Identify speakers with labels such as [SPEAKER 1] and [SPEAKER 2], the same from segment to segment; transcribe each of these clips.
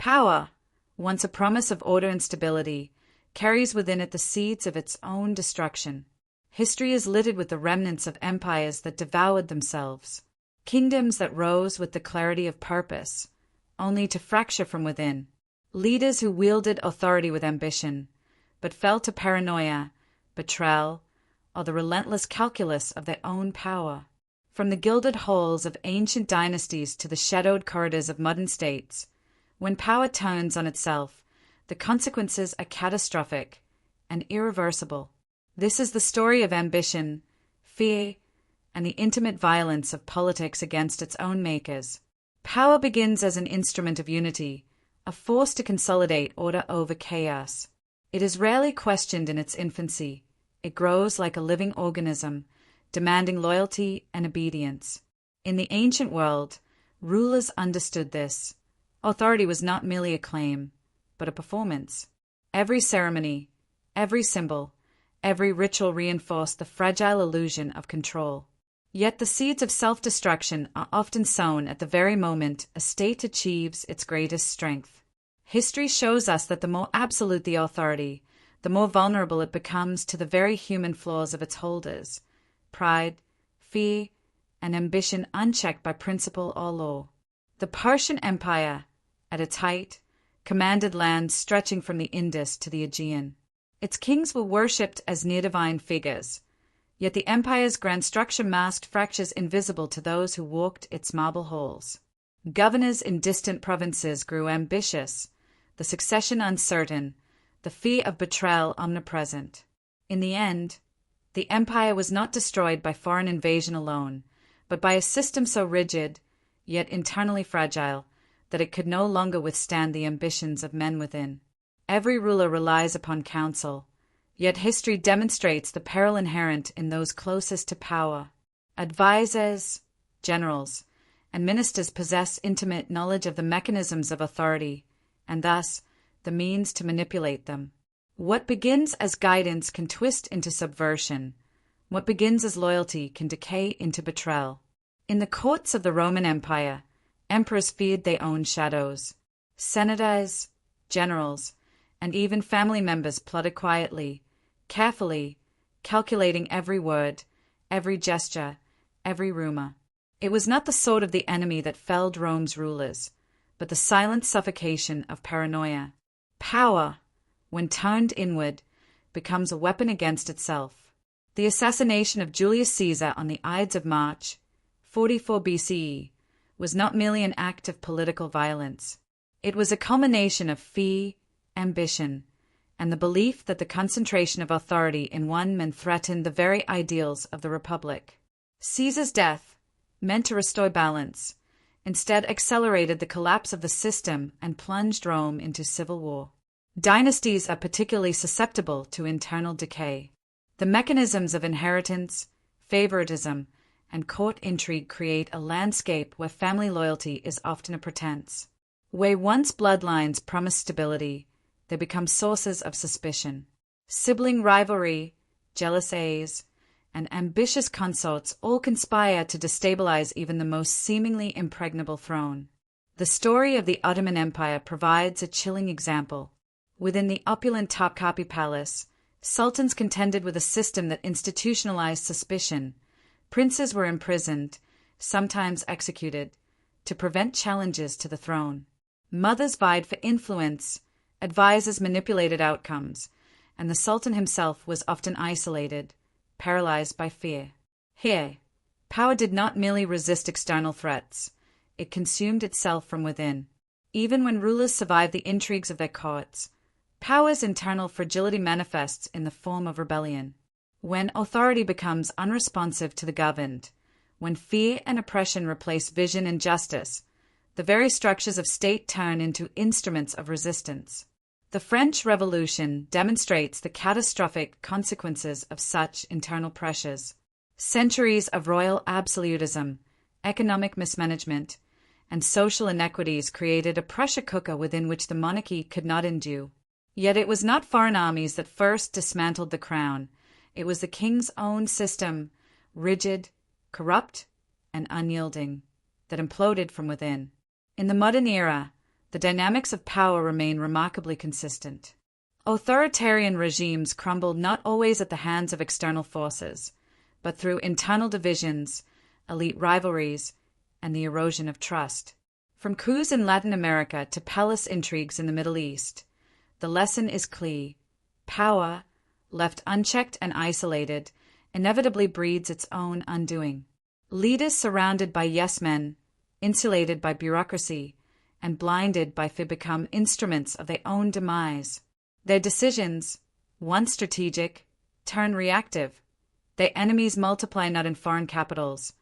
[SPEAKER 1] Power, once a promise of order and stability, carries within it the seeds of its own destruction. History is littered with the remnants of empires that devoured themselves, kingdoms that rose with the clarity of purpose, only to fracture from within, leaders who wielded authority with ambition, but fell to paranoia, betrayal, or the relentless calculus of their own power. From the gilded halls of ancient dynasties to the shadowed corridors of modern states, when power turns on itself, the consequences are catastrophic and irreversible. This is the story of ambition, fear, and the intimate violence of politics against its own makers. Power begins as an instrument of unity, a force to consolidate order over chaos. It is rarely questioned in its infancy. It grows like a living organism, demanding loyalty and obedience. In the ancient world, rulers understood this. Authority was not merely a claim, but a performance. Every ceremony, every symbol, every ritual reinforced the fragile illusion of control. Yet the seeds of self-destruction are often sown at the very moment a state achieves its greatest strength. History shows us that the more absolute the authority, the more vulnerable it becomes to the very human flaws of its holders: pride, fear, and ambition unchecked by principle or law. The Persian Empire, at its height, commanded lands stretching from the Indus to the Aegean. Its kings were worshipped as near-divine figures, yet the empire's grand structure masked fractures invisible to those who walked its marble halls. Governors in distant provinces grew ambitious, the succession uncertain, the fear of betrayal omnipresent. In the end, the empire was not destroyed by foreign invasion alone, but by a system so rigid, yet internally fragile, that it could no longer withstand the ambitions of men within. Every ruler relies upon counsel, yet history demonstrates the peril inherent in those closest to power. Advisors, generals, and ministers possess intimate knowledge of the mechanisms of authority, and thus the means to manipulate them. What begins as guidance can twist into subversion. What begins as loyalty can decay into betrayal. In the courts of the Roman Empire, emperors feared their own shadows. Senators, generals, and even family members plotted quietly, carefully, calculating every word, every gesture, every rumor. It was not the sword of the enemy that felled Rome's rulers, but the silent suffocation of paranoia. Power, when turned inward, becomes a weapon against itself. The assassination of Julius Caesar on the Ides of March, 44 BCE, was not merely an act of political violence. It was a culmination of fear, ambition, and the belief that the concentration of authority in one man threatened the very ideals of the Republic. Caesar's death, meant to restore balance, instead accelerated the collapse of the system and plunged Rome into civil war. Dynasties are particularly susceptible to internal decay. The mechanisms of inheritance, favoritism, and court intrigue create a landscape where family loyalty is often a pretense. Where once bloodlines promise stability, they become sources of suspicion. Sibling rivalry, jealous heirs, and ambitious consorts all conspire to destabilize even the most seemingly impregnable throne. The story of the Ottoman Empire provides a chilling example. Within the opulent Topkapi Palace, sultans contended with a system that institutionalized suspicion. Princes were imprisoned, sometimes executed, to prevent challenges to the throne. Mothers vied for influence, advisors manipulated outcomes, and the sultan himself was often isolated, paralyzed by fear. Here, power did not merely resist external threats, it consumed itself from within. Even when rulers survived the intrigues of their courts, power's internal fragility manifests in the form of rebellion. When authority becomes unresponsive to the governed, when fear and oppression replace vision and justice, the very structures of state turn into instruments of resistance. The French Revolution demonstrates the catastrophic consequences of such internal pressures. Centuries of royal absolutism, economic mismanagement, and social inequities created a pressure cooker within which the monarchy could not endure. Yet it was not foreign armies that first dismantled the crown. It was the king's own system, rigid, corrupt, and unyielding, that imploded from within. In the modern era, the dynamics of power remain remarkably consistent. Authoritarian regimes crumble not always at the hands of external forces, but through internal divisions, elite rivalries, and the erosion of trust. From coups in Latin America to palace intrigues in the Middle East, the lesson is clear. Power, left unchecked and isolated, inevitably breeds its own undoing. Leaders surrounded by yes-men, insulated by bureaucracy, and blinded by fear become instruments of their own demise. Their decisions, once strategic, turn reactive. Their enemies multiply not in foreign capitals,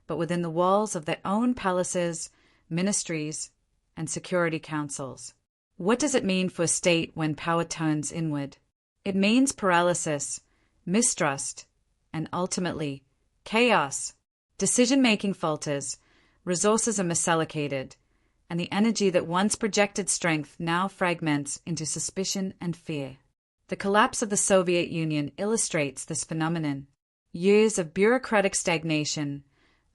[SPEAKER 1] but within the walls of their own palaces, ministries, and security councils. What does it mean for a state when power turns inward? It means paralysis, mistrust, and ultimately, chaos. Decision-making falters, resources are misallocated, and the energy that once projected strength now fragments into suspicion and fear. The collapse of the Soviet Union illustrates this phenomenon. Years of bureaucratic stagnation,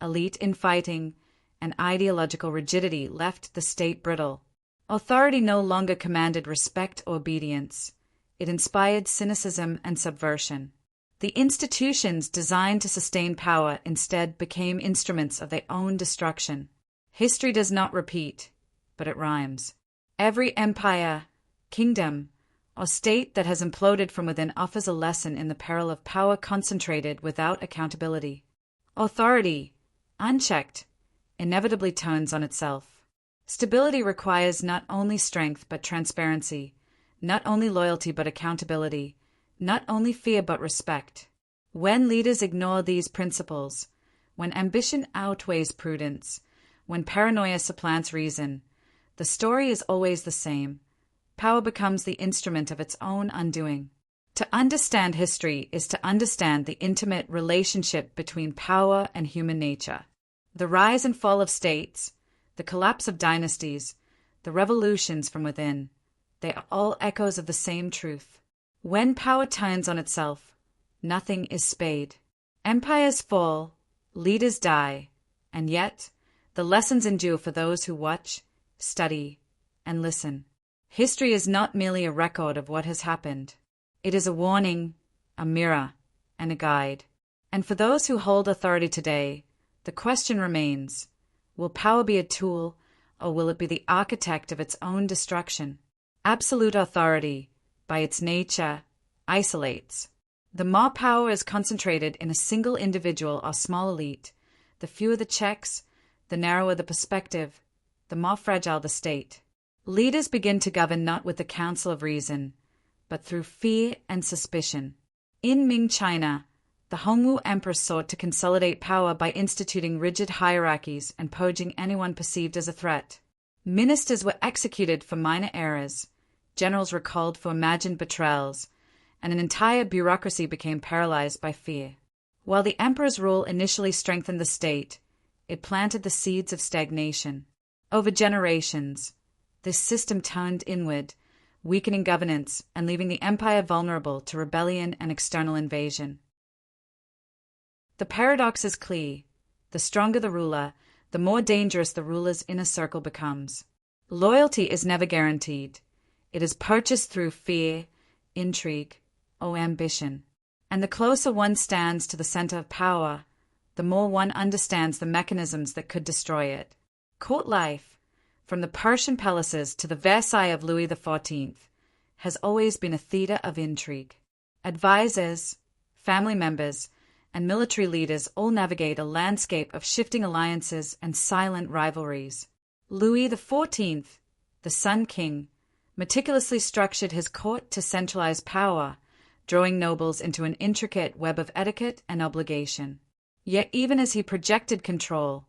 [SPEAKER 1] elite infighting, and ideological rigidity left the state brittle. Authority no longer commanded respect or obedience. It inspired cynicism and subversion. The institutions designed to sustain power instead became instruments of their own destruction. History does not repeat, but it rhymes. Every empire, kingdom, or state that has imploded from within offers a lesson in the peril of power concentrated without accountability. Authority, unchecked, inevitably turns on itself. Stability requires not only strength but transparency, not only loyalty but accountability, not only fear but respect. When leaders ignore these principles, when ambition outweighs prudence, when paranoia supplants reason, the story is always the same. Power becomes the instrument of its own undoing. To understand history is to understand the intimate relationship between power and human nature. The rise and fall of states, the collapse of dynasties, the revolutions from within, they are all echoes of the same truth. When power turns on itself, nothing is spared. Empires fall, leaders die, and yet the lessons endure for those who watch, study, and listen. History is not merely a record of what has happened. It is a warning, a mirror, and a guide. And for those who hold authority today, the question remains, will power be a tool, or will it be the architect of its own destruction? Absolute authority, by its nature, isolates. The more power is concentrated in a single individual or small elite, the fewer the checks, the narrower the perspective, the more fragile the state. Leaders begin to govern not with the counsel of reason, but through fear and suspicion. In Ming China, the Hongwu Emperor sought to consolidate power by instituting rigid hierarchies and purging anyone perceived as a threat. Ministers were executed for minor errors, generals were called for imagined betrayals, and an entire bureaucracy became paralyzed by fear. While the emperor's rule initially strengthened the state, it planted the seeds of stagnation. Over generations, this system turned inward, weakening governance and leaving the empire vulnerable to rebellion and external invasion. The paradox is clear. The stronger the ruler, the more dangerous the ruler's inner circle becomes. Loyalty is never guaranteed. It is purchased through fear, intrigue, or ambition. And the closer one stands to the center of power, the more one understands the mechanisms that could destroy it. Court life, from the Persian palaces to the Versailles of Louis XIV, has always been a theater of intrigue. Advisors, family members, and military leaders all navigate a landscape of shifting alliances and silent rivalries. Louis XIV, the Sun King, meticulously structured his court to centralize power, drawing nobles into an intricate web of etiquette and obligation. Yet even as he projected control,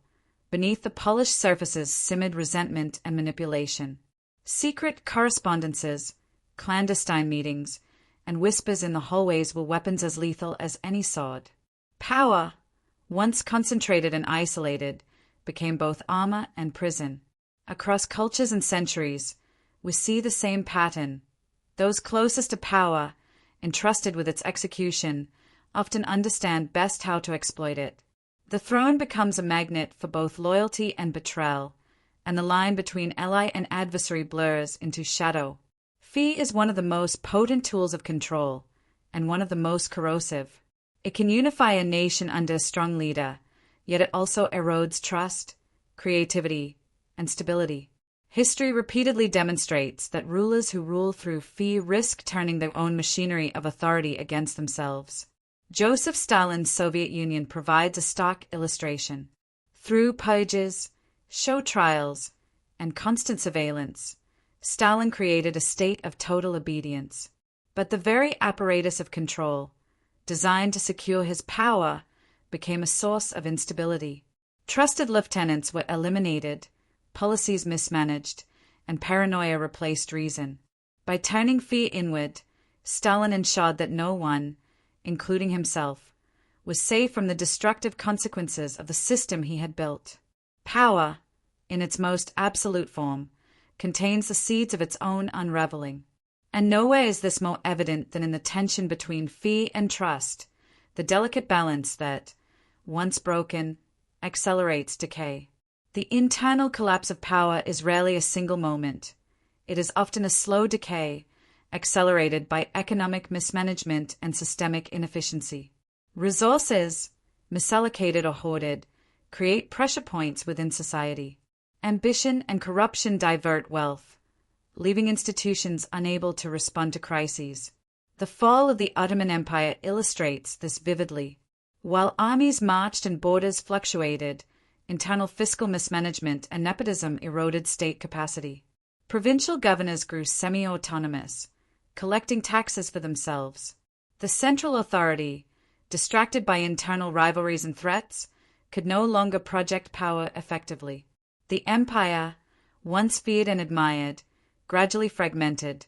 [SPEAKER 1] beneath the polished surfaces simmered resentment and manipulation. Secret correspondences, clandestine meetings, and whispers in the hallways were weapons as lethal as any sword. Power, once concentrated and isolated, became both armor and prison. Across cultures and centuries, we see the same pattern. Those closest to power, entrusted with its execution, often understand best how to exploit it. The throne becomes a magnet for both loyalty and betrayal, and the line between ally and adversary blurs into shadow. Fear is one of the most potent tools of control, and one of the most corrosive. It can unify a nation under a strong leader, yet it also erodes trust, creativity, and stability. History repeatedly demonstrates that rulers who rule through fear risk turning their own machinery of authority against themselves. Joseph Stalin's Soviet Union provides a stark illustration. Through purges, show trials, and constant surveillance, Stalin created a state of total obedience. But the very apparatus of control, designed to secure his power, became a source of instability. Trusted lieutenants were eliminated, policies mismanaged, and paranoia replaced reason. By turning fear inward, Stalin ensured that no one, including himself, was safe from the destructive consequences of the system he had built. Power, in its most absolute form, contains the seeds of its own unraveling. And nowhere is this more evident than in the tension between fear and trust, the delicate balance that, once broken, accelerates decay. The internal collapse of power is rarely a single moment. It is often a slow decay, accelerated by economic mismanagement and systemic inefficiency. Resources, misallocated or hoarded, create pressure points within society. Ambition and corruption divert wealth, leaving institutions unable to respond to crises. The fall of the Ottoman Empire illustrates this vividly. While armies marched and borders fluctuated, internal fiscal mismanagement and nepotism eroded state capacity. Provincial governors grew semi-autonomous, collecting taxes for themselves. The central authority, distracted by internal rivalries and threats, could no longer project power effectively. The empire, once feared and admired, gradually fragmented,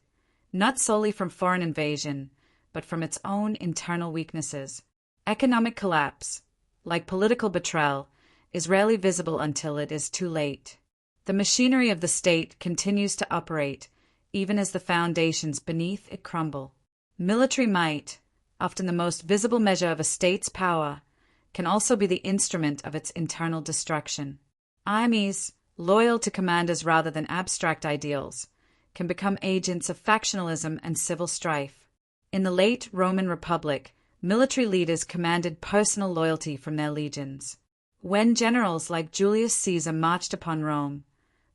[SPEAKER 1] not solely from foreign invasion, but from its own internal weaknesses. Economic collapse, like political betrayal, is rarely visible until it is too late. The machinery of the state continues to operate, even as the foundations beneath it crumble. Military might, often the most visible measure of a state's power, can also be the instrument of its internal destruction. Armies, loyal to commanders rather than abstract ideals, can become agents of factionalism and civil strife. In the late Roman Republic, military leaders commanded personal loyalty from their legions. When generals like Julius Caesar marched upon Rome,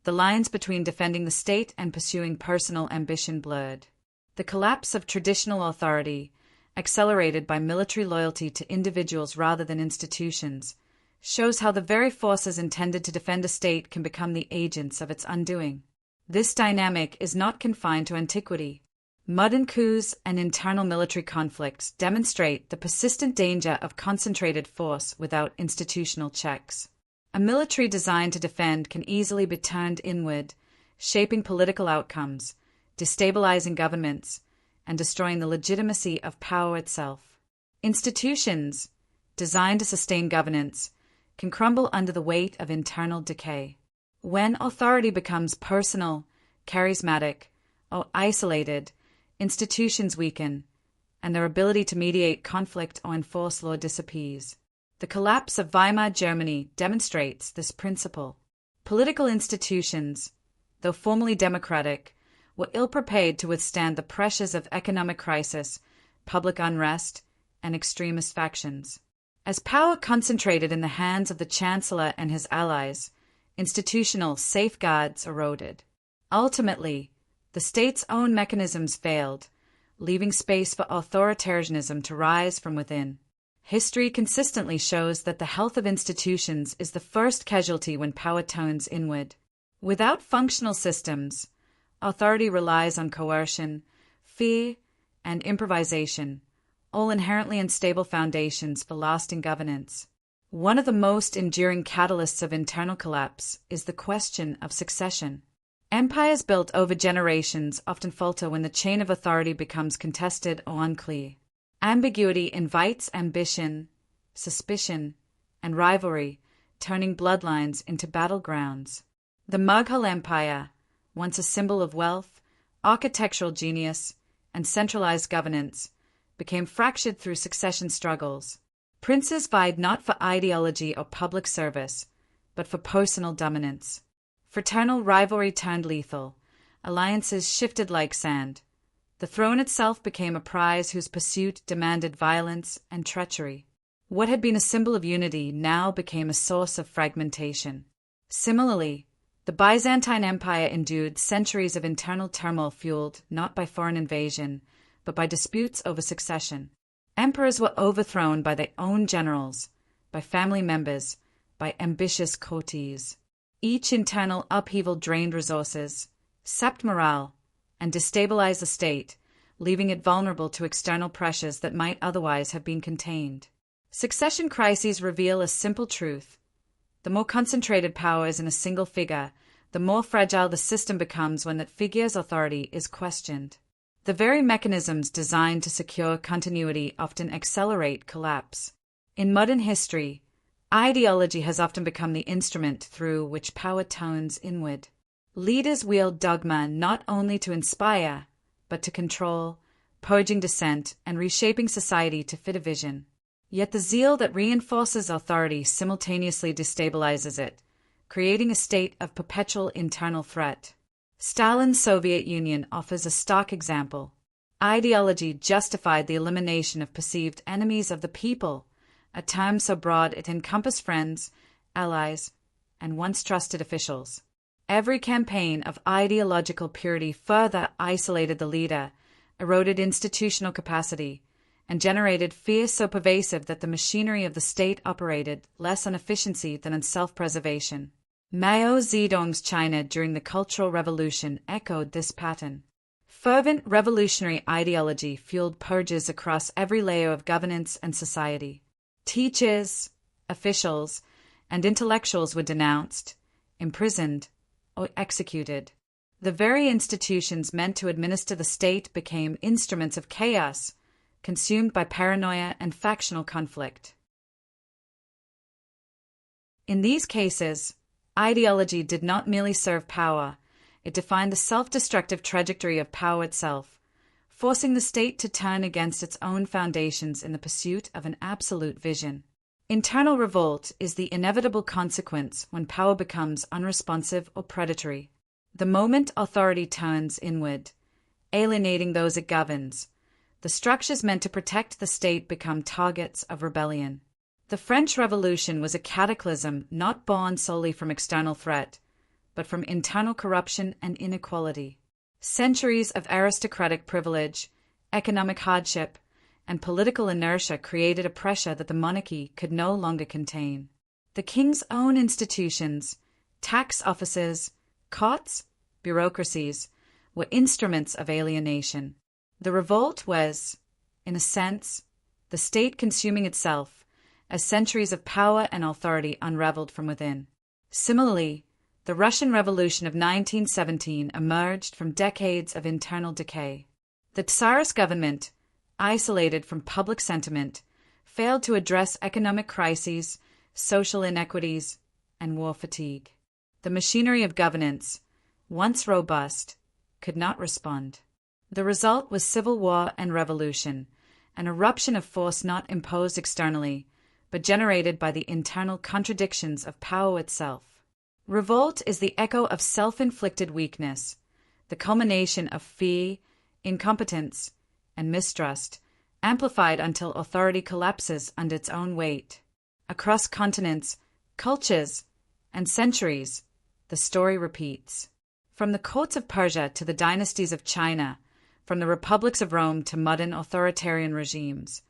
[SPEAKER 1] the lines between defending the state and pursuing personal ambition blurred. The collapse of traditional authority, accelerated by military loyalty to individuals rather than institutions, shows how the very forces intended to defend a state can become the agents of its undoing. This dynamic is not confined to antiquity. Modern coups and internal military conflicts demonstrate the persistent danger of concentrated force without institutional checks. A military designed to defend can easily be turned inward, shaping political outcomes, destabilizing governments, and destroying the legitimacy of power itself. Institutions, designed to sustain governance, can crumble under the weight of internal decay. When authority becomes personal, charismatic, or isolated, institutions weaken, and their ability to mediate conflict or enforce law disappears. The collapse of Weimar Germany demonstrates this principle. Political institutions, though formally democratic, were ill-prepared to withstand the pressures of economic crisis, public unrest, and extremist factions. As power concentrated in the hands of the Chancellor and his allies, institutional safeguards eroded. Ultimately, the state's own mechanisms failed, leaving space for authoritarianism to rise from within. History consistently shows that the health of institutions is the first casualty when power turns inward. Without functional systems, authority relies on coercion, fear, and improvisation, all inherently unstable foundations for lasting governance. One of the most enduring catalysts of internal collapse is the question of succession. Empires built over generations often falter when the chain of authority becomes contested or unclear. Ambiguity invites ambition, suspicion, and rivalry, turning bloodlines into battlegrounds. The Mughal Empire, once a symbol of wealth, architectural genius, and centralized governance, became fractured through succession struggles. Princes vied not for ideology or public service, but for personal dominance. Fraternal rivalry turned lethal. Alliances shifted like sand. The throne itself became a prize whose pursuit demanded violence and treachery. What had been a symbol of unity now became a source of fragmentation. Similarly, the Byzantine Empire endured centuries of internal turmoil fueled not by foreign invasion, but by disputes over succession. Emperors were overthrown by their own generals, by family members, by ambitious courtiers. Each internal upheaval drained resources, sapped morale, and destabilized the state, leaving it vulnerable to external pressures that might otherwise have been contained. Succession crises reveal a simple truth. The more concentrated power is in a single figure, the more fragile the system becomes when that figure's authority is questioned. The very mechanisms designed to secure continuity often accelerate collapse. In modern history, ideology has often become the instrument through which power turns inward. Leaders wield dogma not only to inspire, but to control, purging dissent and reshaping society to fit a vision. Yet the zeal that reinforces authority simultaneously destabilizes it, creating a state of perpetual internal threat. Stalin's Soviet Union offers a stark example. Ideology justified the elimination of perceived enemies of the people, a term so broad it encompassed friends, allies, and once trusted officials. Every campaign of ideological purity further isolated the leader, eroded institutional capacity, and generated fear so pervasive that the machinery of the state operated less on efficiency than on self-preservation. Mao Zedong's China during the Cultural Revolution echoed this pattern. Fervent revolutionary ideology fueled purges across every layer of governance and society. Teachers, officials, and intellectuals were denounced, imprisoned, or executed. The very institutions meant to administer the state became instruments of chaos, consumed by paranoia and factional conflict. In these cases, ideology did not merely serve power, it defined the self-destructive trajectory of power itself, forcing the state to turn against its own foundations in the pursuit of an absolute vision. Internal revolt is the inevitable consequence when power becomes unresponsive or predatory. The moment authority turns inward, alienating those it governs, the structures meant to protect the state become targets of rebellion. The French Revolution was a cataclysm not born solely from external threat, but from internal corruption and inequality. Centuries of aristocratic privilege, economic hardship, and political inertia created a pressure that the monarchy could no longer contain. The king's own institutions, tax offices, courts, bureaucracies, were instruments of alienation. The revolt was, in a sense, the state consuming itself, as centuries of power and authority unraveled from within. Similarly, the Russian Revolution of 1917 emerged from decades of internal decay. The Tsarist government, isolated from public sentiment, failed to address economic crises, social inequities, and war fatigue. The machinery of governance, once robust, could not respond. The result was civil war and revolution, an eruption of force not imposed externally, but generated by the internal contradictions of power itself. Revolt is the echo of self-inflicted weakness, the culmination of fear, incompetence, and mistrust, amplified until authority collapses under its own weight. Across continents, cultures, and centuries, the story repeats. From the courts of Persia to the dynasties of China, from the republics of Rome to modern authoritarian regimes,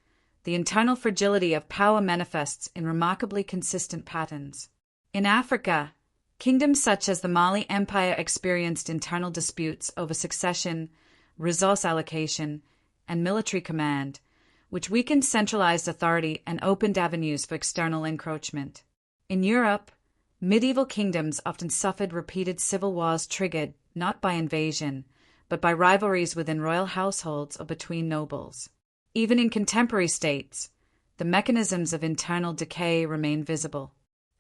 [SPEAKER 1] the internal fragility of power manifests in remarkably consistent patterns. In Africa, kingdoms such as the Mali Empire experienced internal disputes over succession, resource allocation, and military command, which weakened centralized authority and opened avenues for external encroachment. In Europe, medieval kingdoms often suffered repeated civil wars triggered not by invasion, but by rivalries within royal households or between nobles. Even in contemporary states, the mechanisms of internal decay remain visible.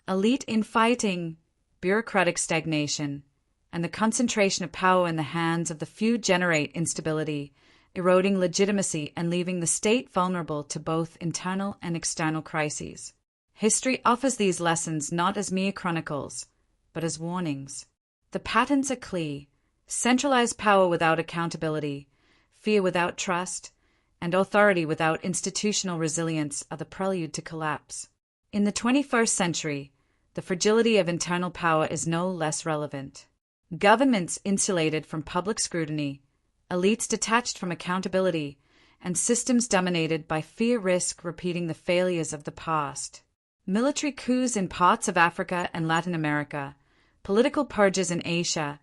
[SPEAKER 1] Elite infighting, bureaucratic stagnation, and the concentration of power in the hands of the few generate instability, eroding legitimacy and leaving the state vulnerable to both internal and external crises. History offers these lessons not as mere chronicles, but as warnings. The patterns are clear: centralized power without accountability, fear without trust, and authority without institutional resilience are the prelude to collapse. In the 21st century, the fragility of internal power is no less relevant. Governments insulated from public scrutiny, elites detached from accountability, and systems dominated by fear risk repeating the failures of the past. Military coups in parts of Africa and Latin America, political purges in Asia,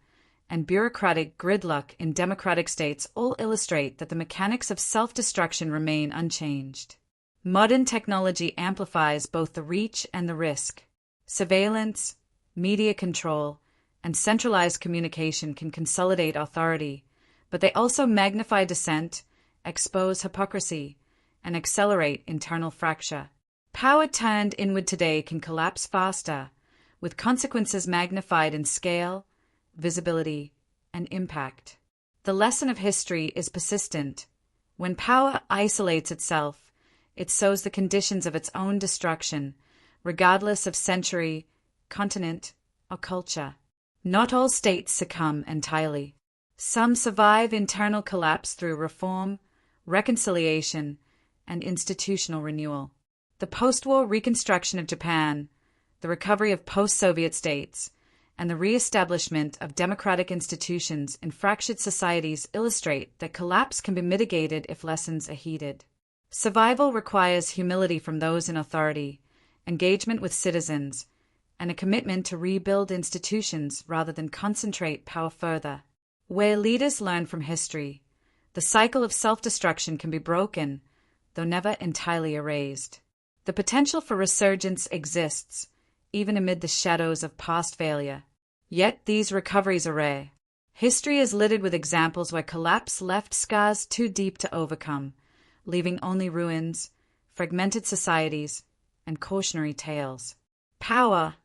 [SPEAKER 1] and bureaucratic gridlock in democratic states all illustrate that the mechanics of self-destruction remain unchanged. Modern technology amplifies both the reach and the risk. Surveillance, media control, and centralized communication can consolidate authority, but they also magnify dissent, expose hypocrisy, and accelerate internal fracture. Power turned inward today can collapse faster, with consequences magnified in scale, visibility, and impact. The lesson of history is persistent. When power isolates itself, it sows the conditions of its own destruction, regardless of century, continent, or culture. Not all states succumb entirely. Some survive internal collapse through reform, reconciliation, and institutional renewal. The post-war reconstruction of Japan, the recovery of post-Soviet states, and the re-establishment of democratic institutions in fractured societies illustrate that collapse can be mitigated if lessons are heeded. Survival requires humility from those in authority, engagement with citizens, and a commitment to rebuild institutions rather than concentrate power further. Where leaders learn from history, the cycle of self-destruction can be broken, though never entirely erased. The potential for resurgence exists, even amid the shadows of past failure. Yet these recoveries are rare. History is littered with examples where collapse left scars too deep to overcome, leaving only ruins, fragmented societies, and cautionary tales. Power,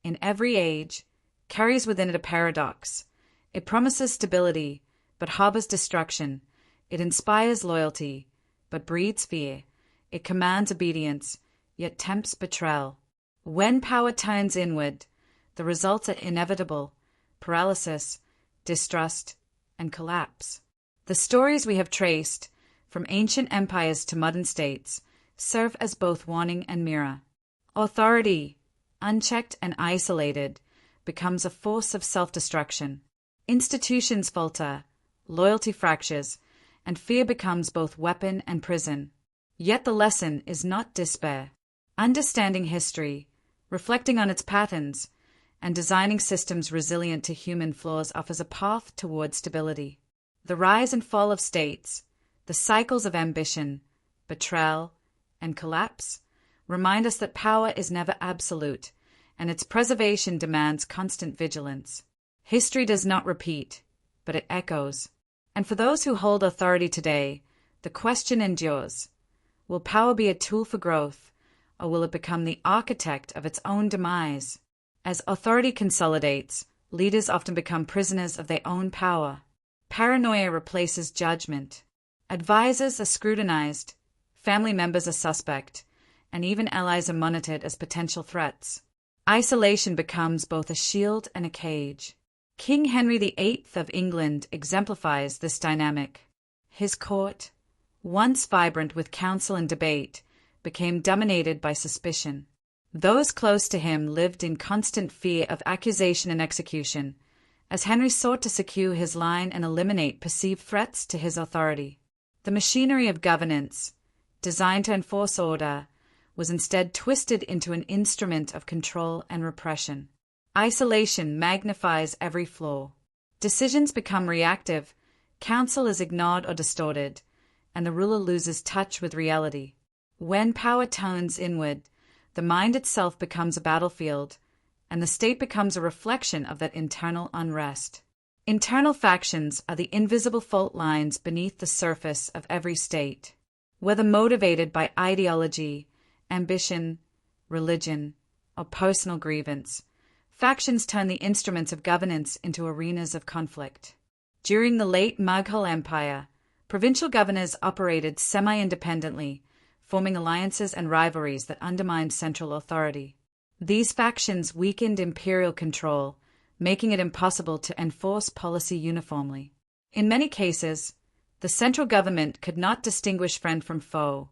[SPEAKER 1] in every age, carries within it a paradox. It promises stability, but harbors destruction. It inspires loyalty, but breeds fear. It commands obedience, yet tempts betrayal. When power turns inward, the results are inevitable: paralysis, distrust, and collapse. The stories we have traced, from ancient empires to modern states, serve as both warning and mirror. Authority, unchecked and isolated, becomes a force of self-destruction. Institutions falter, loyalty fractures, and fear becomes both weapon and prison. Yet the lesson is not despair. Understanding history, reflecting on its patterns, and designing systems resilient to human flaws offers a path toward stability. The rise and fall of states, the cycles of ambition, betrayal, and collapse remind us that power is never absolute, and its preservation demands constant vigilance. History does not repeat, but it echoes. And for those who hold authority today, the question endures: will power be a tool for growth, or will it become the architect of its own demise? As authority consolidates, leaders often become prisoners of their own power. Paranoia replaces judgment. Advisors are scrutinized, family members are suspect, and even allies are monitored as potential threats. Isolation becomes both a shield and a cage. King Henry VIII of England exemplifies this dynamic. His court, once vibrant with counsel and debate, became dominated by suspicion. Those close to him lived in constant fear of accusation and execution, as Henry sought to secure his line and eliminate perceived threats to his authority. The machinery of governance, designed to enforce order, was instead twisted into an instrument of control and repression. Isolation magnifies every flaw. Decisions become reactive, counsel is ignored or distorted, and the ruler loses touch with reality. When power turns inward, the mind itself becomes a battlefield, and the state becomes a reflection of that internal unrest. Internal factions are the invisible fault lines beneath the surface of every state. Whether motivated by ideology, ambition, religion, or personal grievance, factions turn the instruments of governance into arenas of conflict. During the late Mughal Empire, provincial governors operated semi-independently, forming alliances and rivalries that undermined central authority. These factions weakened imperial control, making it impossible to enforce policy uniformly. In many cases, the central government could not distinguish friend from foe,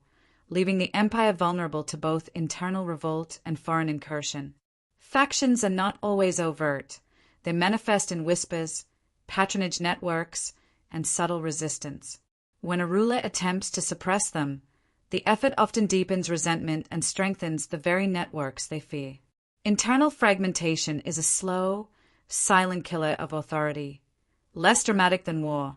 [SPEAKER 1] leaving the empire vulnerable to both internal revolt and foreign incursion. Factions are not always overt. They manifest in whispers, patronage networks, and subtle resistance. When a ruler attempts to suppress them, the effort often deepens resentment and strengthens the very networks they fear. Internal fragmentation is a slow, silent killer of authority, less dramatic than war,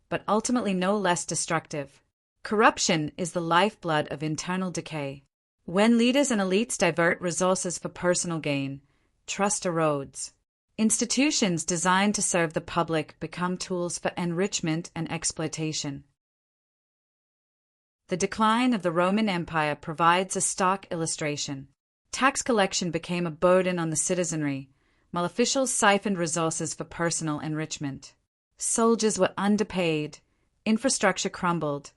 [SPEAKER 1] but ultimately no less destructive. Corruption is the lifeblood of internal decay. When leaders and elites divert resources for personal gain, trust erodes. Institutions designed to serve the public become tools for enrichment and exploitation. The decline of the Roman Empire provides a stark illustration. Tax collection became a burden on the citizenry, while officials siphoned resources for personal enrichment. Soldiers were underpaid, infrastructure crumbled,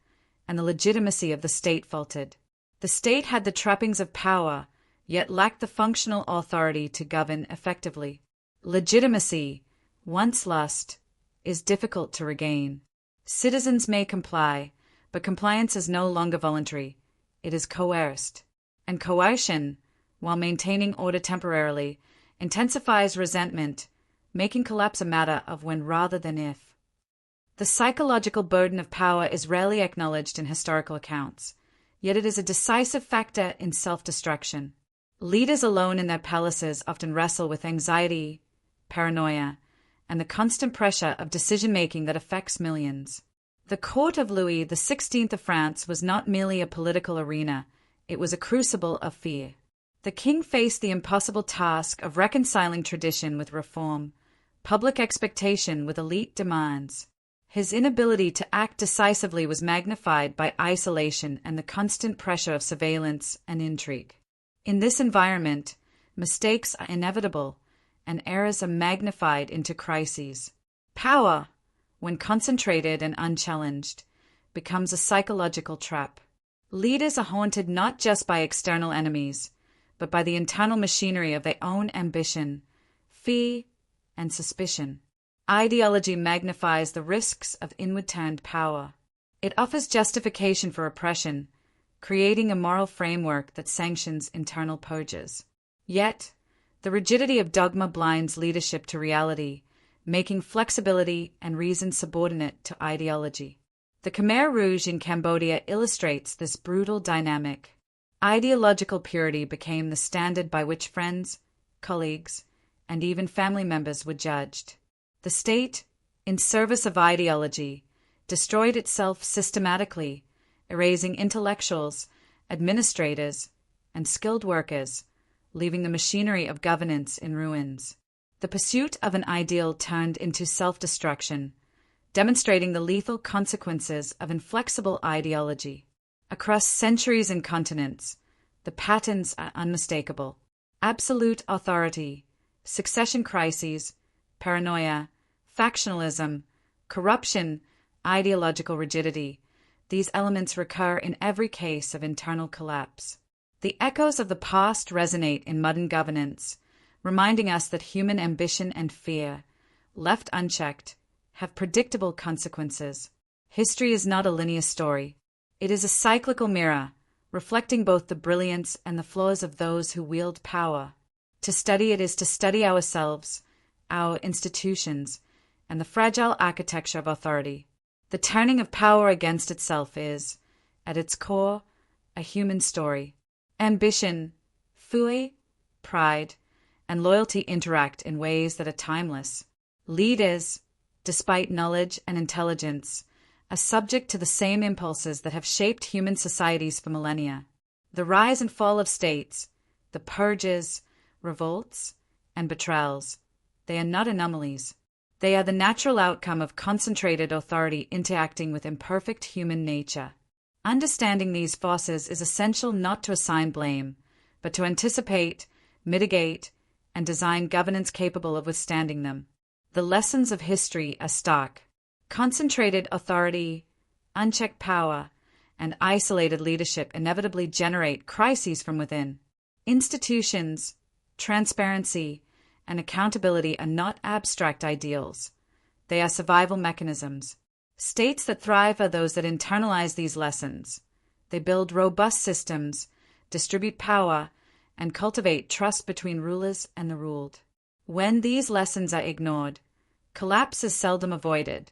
[SPEAKER 1] and the legitimacy of the state faltered. The state had the trappings of power, yet lacked the functional authority to govern effectively. Legitimacy, once lost, is difficult to regain. Citizens may comply, but compliance is no longer voluntary. It is coerced. And coercion, while maintaining order temporarily, intensifies resentment, making collapse a matter of when rather than if. The psychological burden of power is rarely acknowledged in historical accounts, yet it is a decisive factor in self-destruction. Leaders alone in their palaces often wrestle with anxiety, paranoia, and the constant pressure of decision-making that affects millions. The court of Louis XVI of France was not merely a political arena, it was a crucible of fear. The king faced the impossible task of reconciling tradition with reform, public expectation with elite demands. His inability to act decisively was magnified by isolation and the constant pressure of surveillance and intrigue. In this environment, mistakes are inevitable, and errors are magnified into crises. Power, when concentrated and unchallenged, becomes a psychological trap. Leaders are haunted not just by external enemies, but by the internal machinery of their own ambition, fear, and suspicion. Ideology magnifies the risks of inward-turned power. It offers justification for oppression, creating a moral framework that sanctions internal purges. Yet, the rigidity of dogma blinds leadership to reality, making flexibility and reason subordinate to ideology. The Khmer Rouge in Cambodia illustrates this brutal dynamic. Ideological purity became the standard by which friends, colleagues, and even family members were judged. The state, in service of ideology, destroyed itself systematically, erasing intellectuals, administrators, and skilled workers, leaving the machinery of governance in ruins. The pursuit of an ideal turned into self-destruction, demonstrating the lethal consequences of inflexible ideology. Across centuries and continents, the patterns are unmistakable. Absolute authority, succession crises, paranoia, factionalism, corruption, ideological rigidity. These elements recur in every case of internal collapse. The echoes of the past resonate in modern governance, reminding us that human ambition and fear, left unchecked, have predictable consequences. History is not a linear story. It is a cyclical mirror, reflecting both the brilliance and the flaws of those who wield power. To study it is to study ourselves, our institutions, and the fragile architecture of authority. The turning of power against itself is, at its core, a human story. Ambition, fouet, pride, and loyalty interact in ways that are timeless. Leaders, despite knowledge and intelligence, are subject to the same impulses that have shaped human societies for millennia. The rise and fall of states, the purges, revolts, and betrayals, they are not anomalies. They are the natural outcome of concentrated authority interacting with imperfect human nature. Understanding these forces is essential not to assign blame, but to anticipate, mitigate, and design governance capable of withstanding them. The lessons of history are stark. Concentrated authority, unchecked power, and isolated leadership inevitably generate crises from within. Institutions, transparency, and accountability are not abstract ideals. They are survival mechanisms. States that thrive are those that internalize these lessons. They build robust systems, distribute power, and cultivate trust between rulers and the ruled. When these lessons are ignored, collapse is seldom avoided.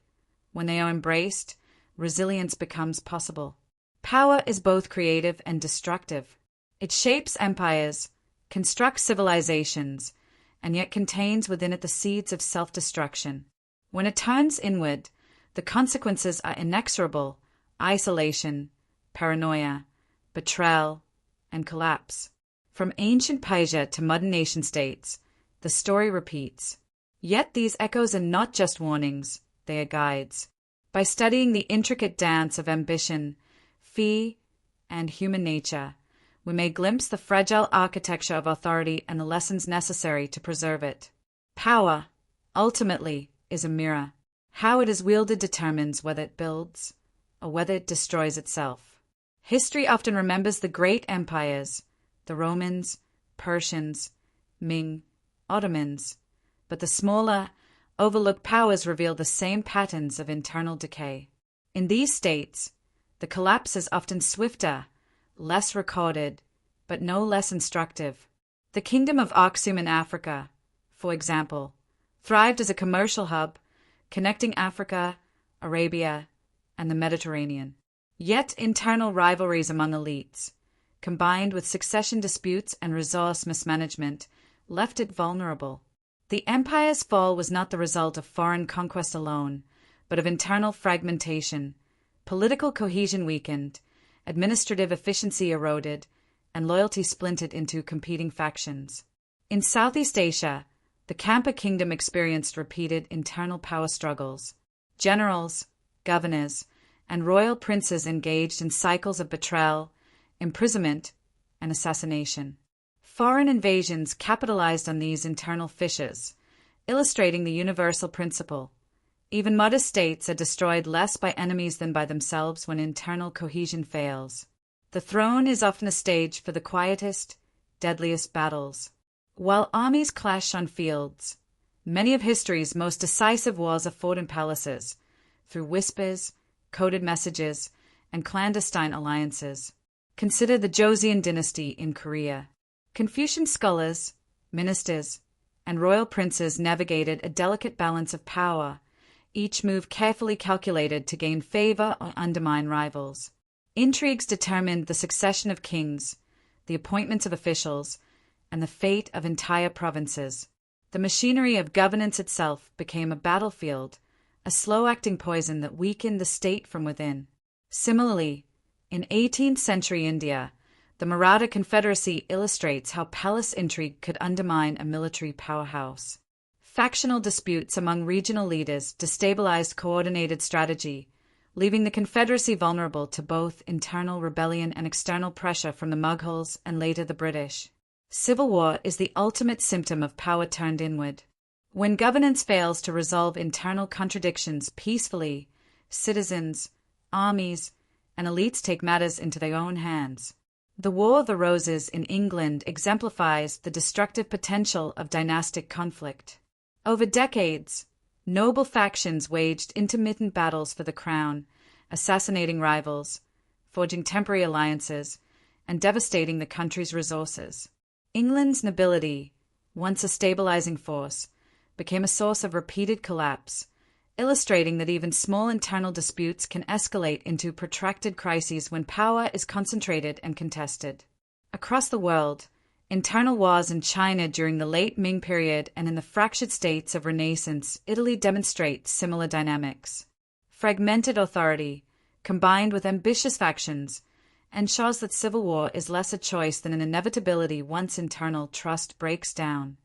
[SPEAKER 1] When they are embraced, resilience becomes possible. Power is both creative and destructive. It shapes empires, constructs civilizations, and yet contains within it the seeds of self-destruction. When it turns inward, the consequences are inexorable: isolation, paranoia, betrayal, and collapse. From ancient Persia to modern nation-states, the story repeats. Yet these echoes are not just warnings, they are guides. By studying the intricate dance of ambition, fear, and human nature, we may glimpse the fragile architecture of authority and the lessons necessary to preserve it. Power, ultimately, is a mirror. How it is wielded determines whether it builds or whether it destroys itself. History often remembers the great empires, the Romans, Persians, Ming, Ottomans, but the smaller, overlooked powers reveal the same patterns of internal decay. In these states, the collapse is often swifter, less recorded, but no less instructive. The Kingdom of Aksum in Africa, for example, thrived as a commercial hub, connecting Africa, Arabia, and the Mediterranean. Yet internal rivalries among elites, combined with succession disputes and resource mismanagement, left it vulnerable. The empire's fall was not the result of foreign conquest alone, but of internal fragmentation. Political cohesion weakened, administrative efficiency eroded, and loyalty splintered into competing factions. In Southeast Asia, the Kampa Kingdom experienced repeated internal power struggles. Generals, governors, and royal princes engaged in cycles of betrayal, imprisonment, and assassination. Foreign invasions capitalized on these internal fissures, illustrating the universal principle. Even modest states are destroyed less by enemies than by themselves when internal cohesion fails. The throne is often a stage for the quietest, deadliest battles. While armies clash on fields, many of history's most decisive wars are fought in palaces, through whispers, coded messages, and clandestine alliances. Consider the Joseon dynasty in Korea. Confucian scholars, ministers, and royal princes navigated a delicate balance of power, each move carefully calculated to gain favor or undermine rivals. Intrigues determined the succession of kings, the appointments of officials, and the fate of entire provinces. The machinery of governance itself became a battlefield, a slow-acting poison that weakened the state from within. Similarly, in 18th century India, the Maratha Confederacy illustrates how palace intrigue could undermine a military powerhouse. Factional disputes among regional leaders destabilized coordinated strategy, leaving the Confederacy vulnerable to both internal rebellion and external pressure from the Mughals and later the British. Civil war is the ultimate symptom of power turned inward. When governance fails to resolve internal contradictions peacefully, citizens, armies, and elites take matters into their own hands. The War of the Roses in England exemplifies the destructive potential of dynastic conflict. Over decades, noble factions waged intermittent battles for the crown, assassinating rivals, forging temporary alliances, and devastating the country's resources. England's nobility, once a stabilizing force, became a source of repeated collapse, illustrating that even small internal disputes can escalate into protracted crises when power is concentrated and contested. Across the world, internal wars in China during the late Ming period and in the fractured states of Renaissance Italy demonstrate similar dynamics. Fragmented authority, combined with ambitious factions, ensures that civil war is less a choice than an inevitability once internal trust breaks down.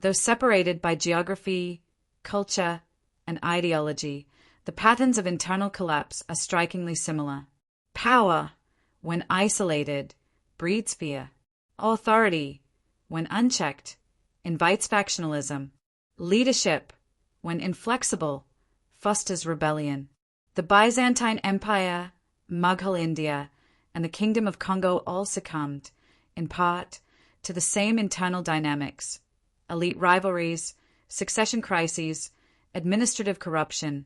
[SPEAKER 1] Though separated by geography, culture, and ideology, the patterns of internal collapse are strikingly similar. Power, when isolated, breeds fear. Authority, when unchecked, invites factionalism. Leadership, when inflexible, fosters rebellion. The Byzantine Empire, Mughal India, and the Kingdom of Congo all succumbed, in part, to the same internal dynamics: elite rivalries, succession crises, administrative corruption,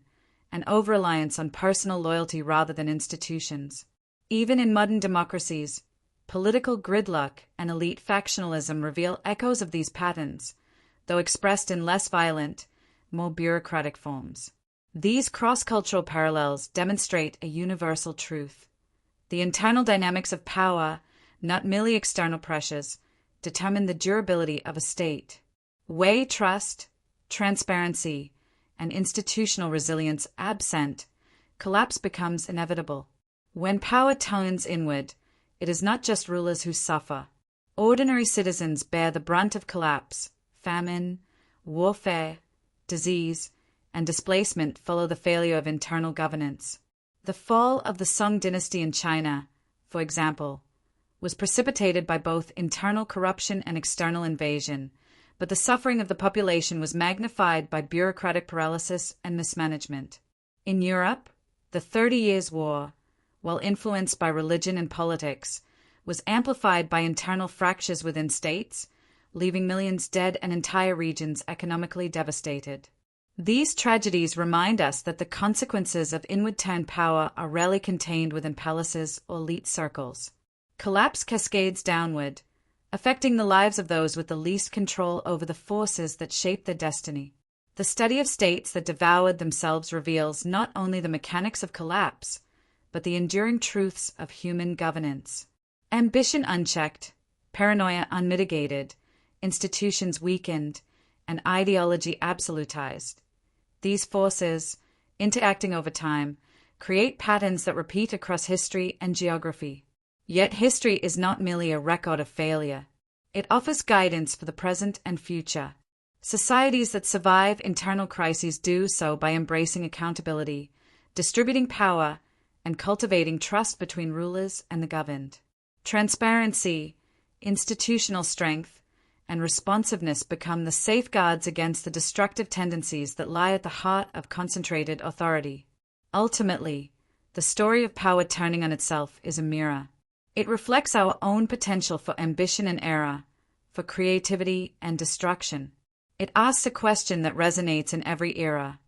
[SPEAKER 1] and over-reliance on personal loyalty rather than institutions. Even in modern democracies, political gridlock and elite factionalism reveal echoes of these patterns, though expressed in less violent, more bureaucratic forms. These cross-cultural parallels demonstrate a universal truth. The internal dynamics of power, not merely external pressures, determine the durability of a state. Where trust, transparency, and institutional resilience absent, collapse becomes inevitable. When power turns inward, it is not just rulers who suffer. Ordinary citizens bear the brunt of collapse. Famine, warfare, disease, and displacement follow the failure of internal governance. The fall of the Song dynasty in China, for example, was precipitated by both internal corruption and external invasion, but the suffering of the population was magnified by bureaucratic paralysis and mismanagement. In Europe, the 30 Years' War, while influenced by religion and politics, was amplified by internal fractures within states, leaving millions dead and entire regions economically devastated. These tragedies remind us that the consequences of inward-turned power are rarely contained within palaces or elite circles. Collapse cascades downward, affecting the lives of those with the least control over the forces that shape their destiny. The study of states that devoured themselves reveals not only the mechanics of collapse, but the enduring truths of human governance. Ambition unchecked, paranoia unmitigated, institutions weakened, and ideology absolutized. These forces, interacting over time, create patterns that repeat across history and geography. Yet history is not merely a record of failure. It offers guidance for the present and future. Societies that survive internal crises do so by embracing accountability, distributing power, and cultivating trust between rulers and the governed. Transparency, institutional strength, and responsiveness become the safeguards against the destructive tendencies that lie at the heart of concentrated authority. Ultimately, the story of power turning on itself is a mirror. It reflects our own potential for ambition and error, for creativity and destruction. It asks a question that resonates in every era.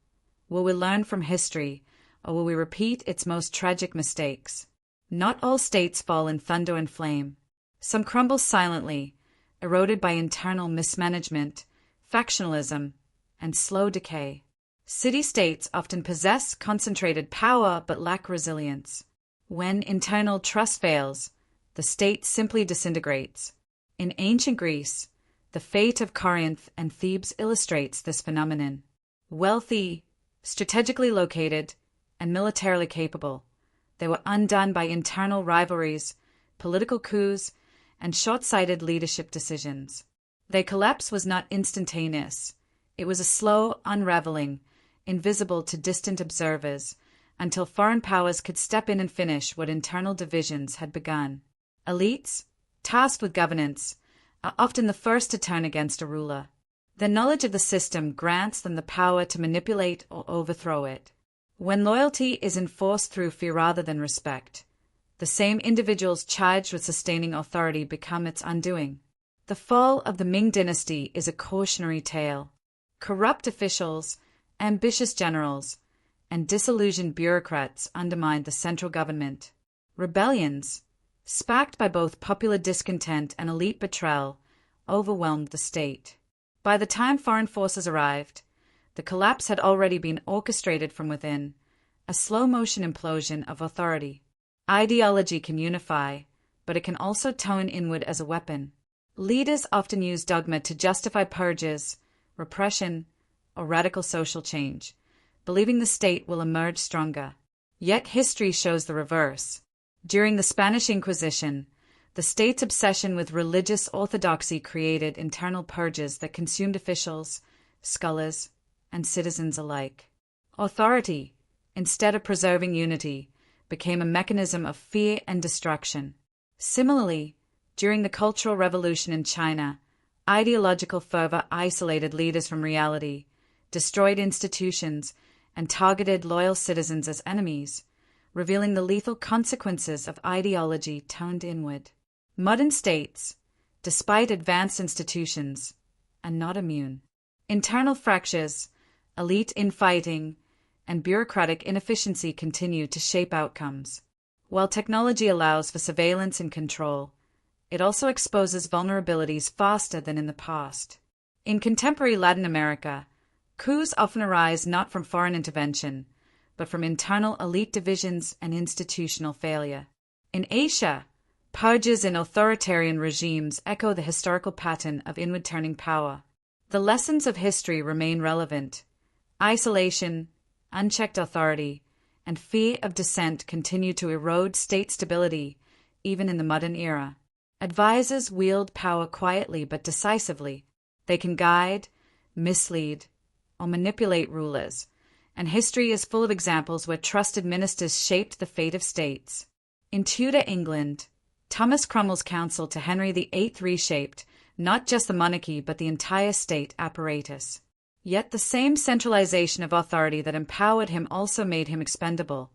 [SPEAKER 1] Will we learn from history, or will we repeat its most tragic mistakes? Not all states fall in thunder and flame. Some crumble silently, eroded by internal mismanagement, factionalism, and slow decay. City-states often possess concentrated power but lack resilience. When internal trust fails, the state simply disintegrates. In ancient Greece, the fate of Corinth and Thebes illustrates this phenomenon. Wealthy, strategically located, and militarily capable, they were undone by internal rivalries, political coups, and short-sighted leadership decisions. Their collapse was not instantaneous. It was a slow unraveling, invisible to distant observers, until foreign powers could step in and finish what internal divisions had begun. Elites, tasked with governance, are often the first to turn against a ruler. Their knowledge of the system grants them the power to manipulate or overthrow it. When loyalty is enforced through fear rather than respect, the same individuals charged with sustaining authority become its undoing. The fall of the Ming dynasty is a cautionary tale. Corrupt officials, ambitious generals, and disillusioned bureaucrats undermined the central government. Rebellions, sparked by both popular discontent and elite betrayal, overwhelmed the state. By the time foreign forces arrived, the collapse had already been orchestrated from within, a slow-motion implosion of authority. Ideology can unify, but it can also turn inward as a weapon. Leaders often use dogma to justify purges, repression, or radical social change, believing the state will emerge stronger. Yet history shows the reverse. During the Spanish Inquisition, the state's obsession with religious orthodoxy created internal purges that consumed officials, scholars, and citizens alike. Authority, instead of preserving unity, became a mechanism of fear and destruction. Similarly, during the Cultural Revolution in China, ideological fervor isolated leaders from reality, destroyed institutions, and targeted loyal citizens as enemies, revealing the lethal consequences of ideology turned inward. Modern states, despite advanced institutions, and not immune. Internal fractures, elite infighting, and bureaucratic inefficiency continue to shape outcomes. While technology allows for surveillance and control, it also exposes vulnerabilities faster than in the past. In contemporary Latin America, coups often arise not from foreign intervention, but from internal elite divisions and institutional failure. In Asia, purges in authoritarian regimes echo the historical pattern of inward-turning power. The lessons of history remain relevant. Isolation, unchecked authority, and fear of dissent continue to erode state stability, even in the modern era. Advisors wield power quietly but decisively. They can guide, mislead, or manipulate rulers, and history is full of examples where trusted ministers shaped the fate of states. In Tudor England, Thomas Cromwell's counsel to Henry VIII reshaped not just the monarchy but the entire state apparatus. Yet the same centralization of authority that empowered him also made him expendable,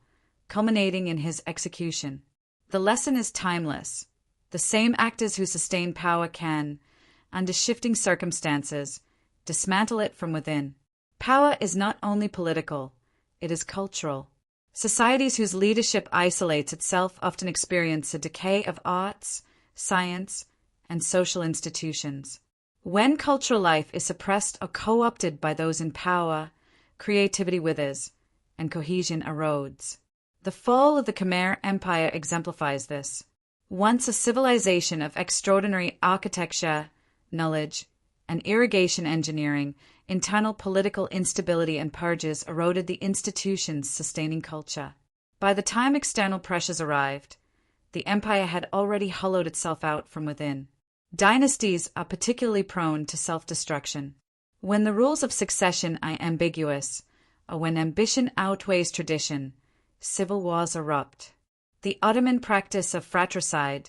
[SPEAKER 1] culminating in his execution. The lesson is timeless. The same actors who sustain power can, under shifting circumstances, dismantle it from within. Power is not only political, it is cultural. Societies whose leadership isolates itself often experience a decay of arts, science, and social institutions. When cultural life is suppressed or co-opted by those in power, creativity withers, and cohesion erodes. The fall of the Khmer Empire exemplifies this. Once a civilization of extraordinary architecture, knowledge, and irrigation engineering, internal political instability and purges eroded the institutions sustaining culture. By the time external pressures arrived, the empire had already hollowed itself out from within. Dynasties are particularly prone to self-destruction. When the rules of succession are ambiguous, or when ambition outweighs tradition, civil wars erupt. The Ottoman practice of fratricide,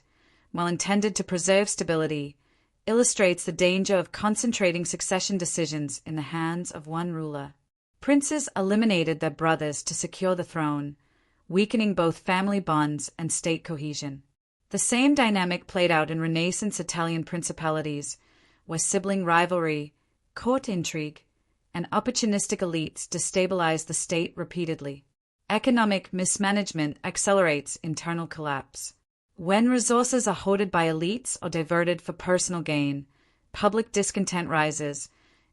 [SPEAKER 1] while intended to preserve stability, illustrates the danger of concentrating succession decisions in the hands of one ruler. Princes eliminated their brothers to secure the throne, weakening both family bonds and state cohesion. The same dynamic played out in Renaissance Italian principalities, where sibling rivalry, court intrigue, and opportunistic elites destabilized the state repeatedly. Economic mismanagement accelerates internal collapse. When resources are hoarded by elites or diverted for personal gain, public discontent rises,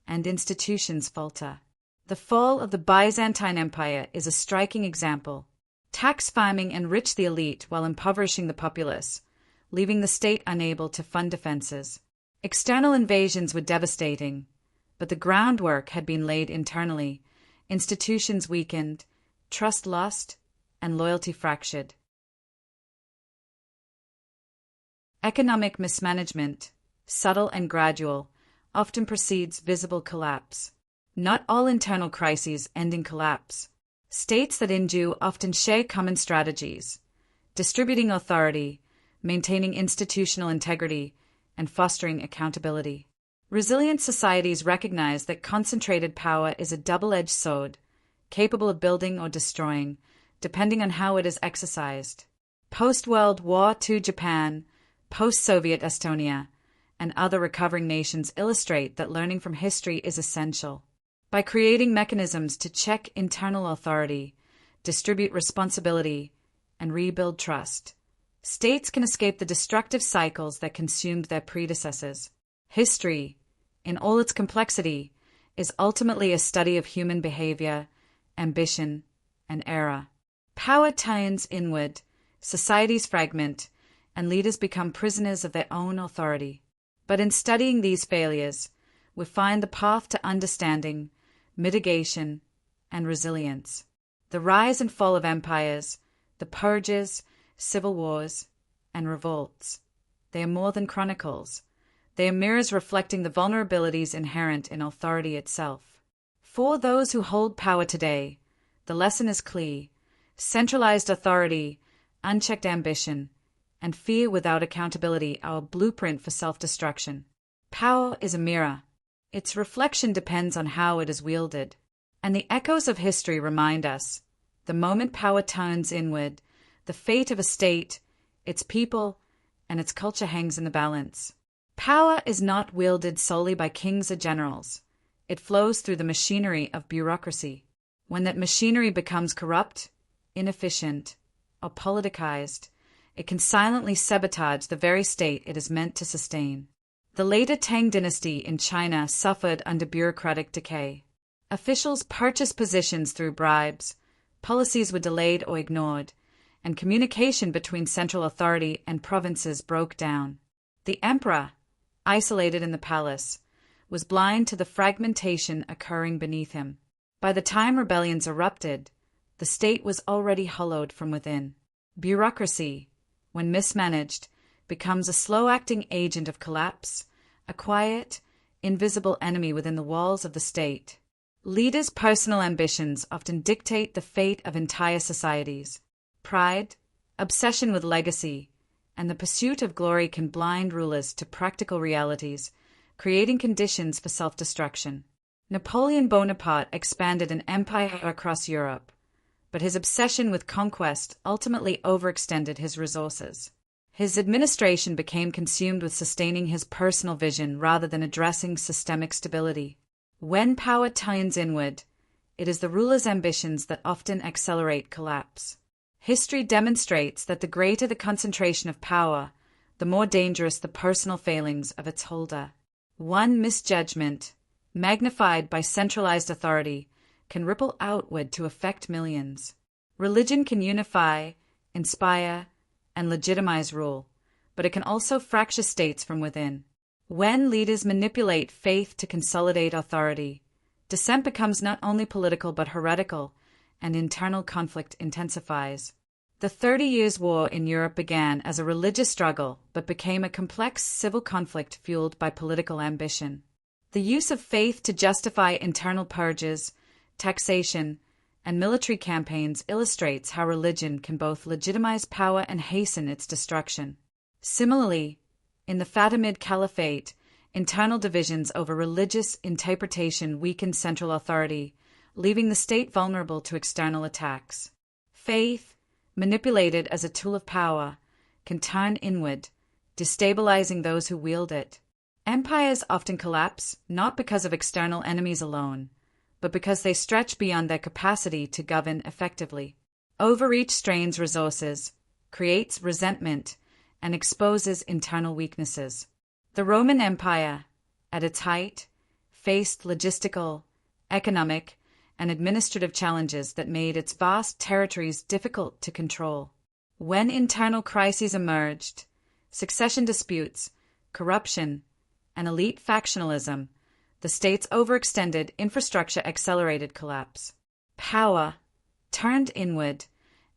[SPEAKER 1] and institutions falter. The fall of the Byzantine Empire is a striking example. Tax farming enriched the elite while impoverishing the populace, leaving the state unable to fund defenses. External invasions were devastating, but the groundwork had been laid internally, institutions weakened, trust lost, and loyalty fractured. Economic mismanagement, subtle and gradual, often precedes visible collapse. Not all internal crises end in collapse. States that endure often share common strategies, distributing authority, maintaining institutional integrity, and fostering accountability. Resilient societies recognize that concentrated power is a double-edged sword, capable of building or destroying, depending on how it is exercised. Post-World War II Japan, post-Soviet Estonia, and other recovering nations illustrate that learning from history is essential. By creating mechanisms to check internal authority, distribute responsibility, and rebuild trust, states can escape the destructive cycles that consumed their predecessors. History, in all its complexity, is ultimately a study of human behavior, ambition, and error. Power turns inward, societies fragment, and leaders become prisoners of their own authority. But in studying these failures, we find the path to understanding, mitigation, and resilience. The rise and fall of empires, the purges, civil wars, and revolts. They are more than chronicles. They are mirrors reflecting the vulnerabilities inherent in authority itself. For those who hold power today, the lesson is clear. Centralized authority, unchecked ambition, and fear without accountability are a blueprint for self-destruction. Power is a mirror. Its reflection depends on how it is wielded. And the echoes of history remind us, the moment power turns inward, the fate of a state, its people, and its culture hangs in the balance. Power is not wielded solely by kings or generals. It flows through the machinery of bureaucracy. When that machinery becomes corrupt, inefficient, or politicized, it can silently sabotage the very state it is meant to sustain. The later Tang dynasty in China suffered under bureaucratic decay. Officials purchased positions through bribes, policies were delayed or ignored, and communication between central authority and provinces broke down. The emperor, isolated in the palace, was blind to the fragmentation occurring beneath him. By the time rebellions erupted, the state was already hollowed from within. Bureaucracy, when mismanaged, becomes a slow-acting agent of collapse, a quiet, invisible enemy within the walls of the state. Leaders' personal ambitions often dictate the fate of entire societies. Pride, obsession with legacy, and the pursuit of glory can blind rulers to practical realities, creating conditions for self-destruction. Napoleon Bonaparte expanded an empire across Europe, but his obsession with conquest ultimately overextended his resources. His administration became consumed with sustaining his personal vision rather than addressing systemic stability. When power turns inward, it is the ruler's ambitions that often accelerate collapse. History demonstrates that the greater the concentration of power, the more dangerous the personal failings of its holder. One misjudgment, magnified by centralized authority, can ripple outward to affect millions. Religion can unify, inspire, and legitimize rule, but it can also fracture states from within. When leaders manipulate faith to consolidate authority, dissent becomes not only political but heretical, and internal conflict intensifies. The 30 Years' War in Europe began as a religious struggle but became a complex civil conflict fueled by political ambition. The use of faith to justify internal purges, taxation, and military campaigns illustrates how religion can both legitimize power and hasten its destruction. Similarly, in the Fatimid Caliphate, internal divisions over religious interpretation weakened central authority, leaving the state vulnerable to external attacks. Faith, manipulated as a tool of power, can turn inward, destabilizing those who wield it. Empires often collapse not because of external enemies alone, but because they stretch beyond their capacity to govern effectively. Overreach strains resources, creates resentment, and exposes internal weaknesses. The Roman Empire, at its height, faced logistical, economic, and administrative challenges that made its vast territories difficult to control. When internal crises emerged, succession disputes, corruption, and elite factionalism, the state's overextended infrastructure accelerated collapse. Power, turned inward,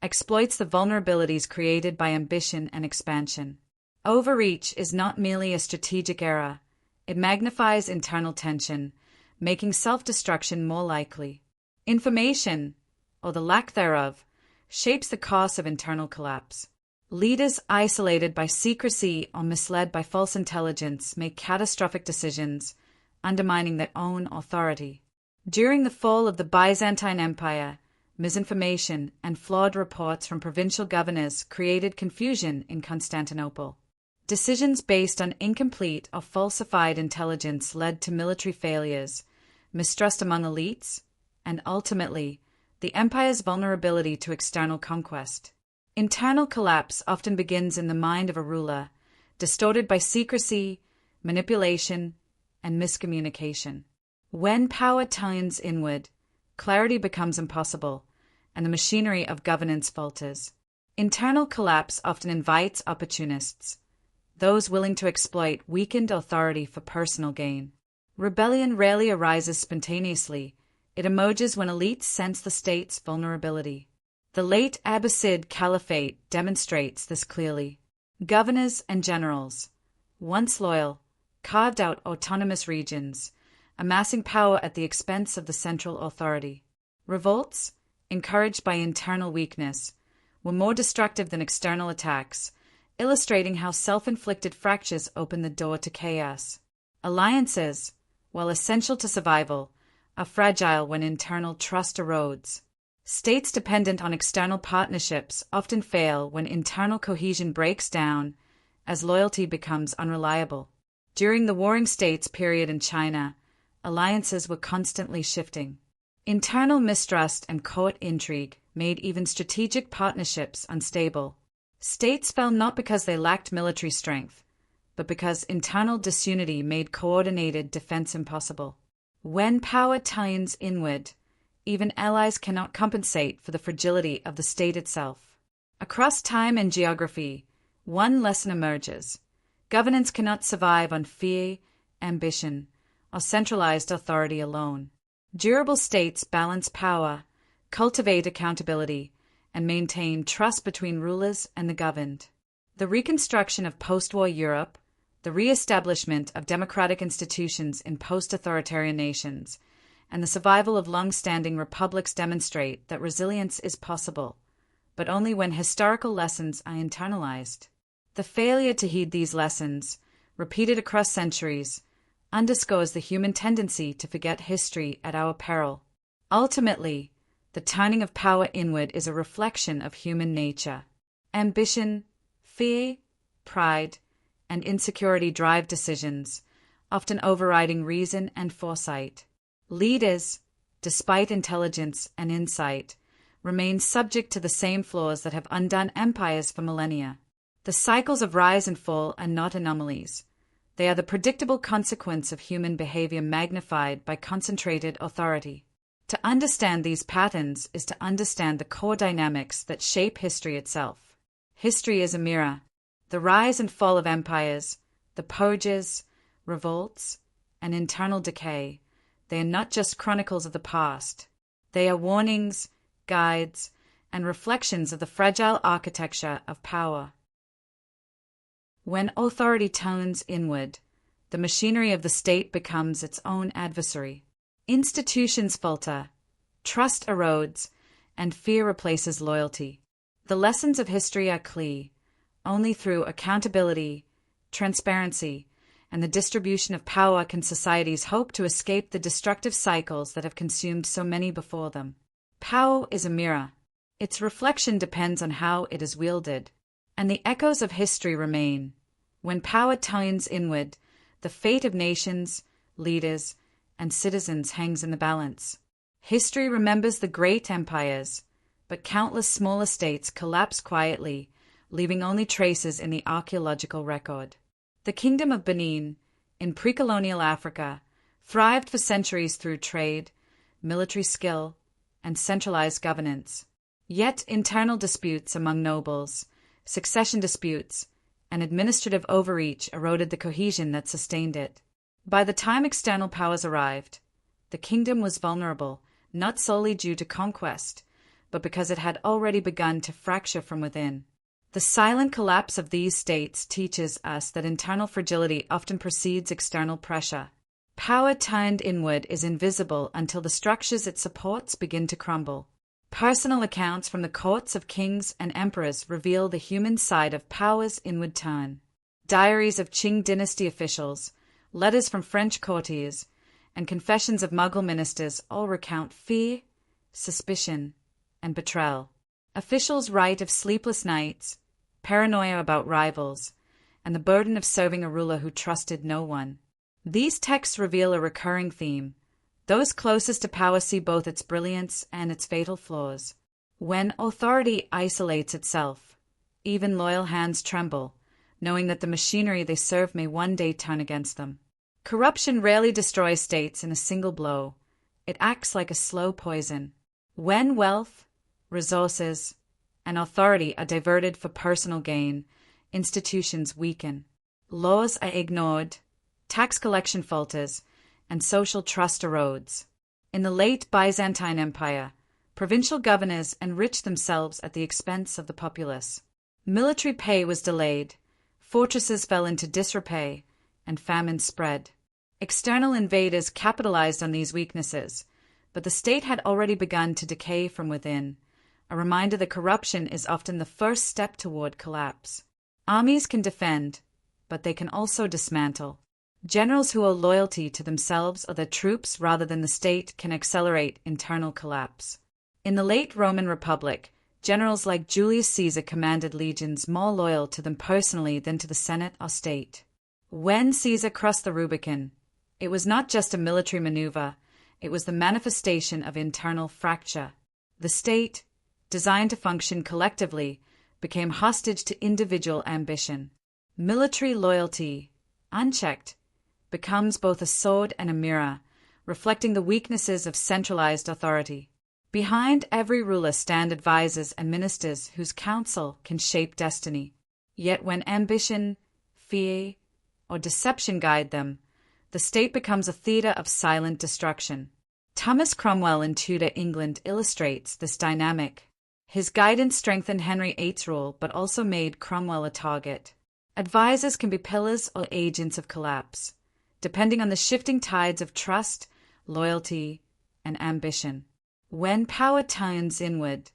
[SPEAKER 1] exploits the vulnerabilities created by ambition and expansion. Overreach is not merely a strategic error, it magnifies internal tension, making self-destruction more likely. Information, or the lack thereof, shapes the course of internal collapse. Leaders isolated by secrecy or misled by false intelligence make catastrophic decisions, undermining their own authority. During the fall of the Byzantine Empire, misinformation and flawed reports from provincial governors created confusion in Constantinople. Decisions based on incomplete or falsified intelligence led to military failures, mistrust among elites, and ultimately, the empire's vulnerability to external conquest. Internal collapse often begins in the mind of a ruler, distorted by secrecy, manipulation, and miscommunication. When power turns inward, clarity becomes impossible, and the machinery of governance falters. Internal collapse often invites opportunists, those willing to exploit weakened authority for personal gain. Rebellion rarely arises spontaneously. It emerges when elites sense the state's vulnerability. The late Abbasid Caliphate demonstrates this clearly. Governors and generals, once loyal, carved out autonomous regions, amassing power at the expense of the central authority. Revolts, encouraged by internal weakness, were more destructive than external attacks, illustrating how self-inflicted fractures open the door to chaos. Alliances, while essential to survival, are fragile when internal trust erodes. States dependent on external partnerships often fail when internal cohesion breaks down, as loyalty becomes unreliable. During the Warring States period in China, alliances were constantly shifting. Internal mistrust and court intrigue made even strategic partnerships unstable. States fell not because they lacked military strength, but because internal disunity made coordinated defense impossible. When power turns inward, even allies cannot compensate for the fragility of the state itself. Across time and geography, one lesson emerges. Governance cannot survive on fear, ambition, or centralized authority alone. Durable states balance power, cultivate accountability, and maintain trust between rulers and the governed. The reconstruction of post-war Europe, the re-establishment of democratic institutions in post-authoritarian nations, and the survival of long-standing republics demonstrate that resilience is possible, but only when historical lessons are internalized. The failure to heed these lessons, repeated across centuries, underscores the human tendency to forget history at our peril. Ultimately, the turning of power inward is a reflection of human nature. Ambition, fear, pride, and insecurity drive decisions, often overriding reason and foresight. Leaders, despite intelligence and insight, remain subject to the same flaws that have undone empires for millennia. The cycles of rise and fall are not anomalies. They are the predictable consequence of human behavior magnified by concentrated authority. To understand these patterns is to understand the core dynamics that shape history itself. History is a mirror. The rise and fall of empires, the purges, revolts, and internal decay, they are not just chronicles of the past. They are warnings, guides, and reflections of the fragile architecture of power. When authority turns inward, the machinery of the state becomes its own adversary. Institutions falter, trust erodes, and fear replaces loyalty. The lessons of history are clear. Only through accountability, transparency, and the distribution of power can societies hope to escape the destructive cycles that have consumed so many before them. Power is a mirror. Its reflection depends on how it is wielded, and the echoes of history remain. When power turns inward, the fate of nations, leaders, and citizens hangs in the balance. History remembers the great empires, but countless smaller states collapse quietly, leaving only traces in the archaeological record. The Kingdom of Benin, in pre-colonial Africa, thrived for centuries through trade, military skill, and centralized governance. Yet internal disputes among nobles, succession disputes, and administrative overreach eroded the cohesion that sustained it. By the time external powers arrived, the kingdom was vulnerable, not solely due to conquest, but because it had already begun to fracture from within. The silent collapse of these states teaches us that internal fragility often precedes external pressure. Power turned inward is invisible until the structures it supports begin to crumble. Personal accounts from the courts of kings and emperors reveal the human side of power's inward turn. Diaries of Qing dynasty officials, letters from French courtiers, and confessions of Mughal ministers all recount fear, suspicion, and betrayal. Officials write of sleepless nights, paranoia about rivals, and the burden of serving a ruler who trusted no one. These texts reveal a recurring theme. Those closest to power see both its brilliance and its fatal flaws. When authority isolates itself, even loyal hands tremble, knowing that the machinery they serve may one day turn against them. Corruption rarely destroys states in a single blow. It acts like a slow poison. When wealth, resources, and authority are diverted for personal gain, institutions weaken. Laws are ignored, tax collection falters, and social trust erodes. In the late Byzantine Empire, provincial governors enriched themselves at the expense of the populace. Military pay was delayed, fortresses fell into disrepair, and famine spread. External invaders capitalized on these weaknesses, but the state had already begun to decay from within, a reminder that corruption is often the first step toward collapse. Armies can defend, but they can also dismantle. Generals who owe loyalty to themselves or their troops rather than the state can accelerate internal collapse. In the late Roman Republic, generals like Julius Caesar commanded legions more loyal to them personally than to the Senate or state. When Caesar crossed the Rubicon, it was not just a military maneuver, it was the manifestation of internal fracture. The state, designed to function collectively, became hostage to individual ambition. Military loyalty, unchecked, becomes both a sword and a mirror, reflecting the weaknesses of centralized authority. Behind every ruler stand advisors and ministers whose counsel can shape destiny. Yet when ambition, fear, or deception guide them, the state becomes a theater of silent destruction. Thomas Cromwell in Tudor England illustrates this dynamic. His guidance strengthened Henry VIII's rule but also made Cromwell a target. Advisors can be pillars or agents of collapse, depending on the shifting tides of trust, loyalty, and ambition. When power turns inward,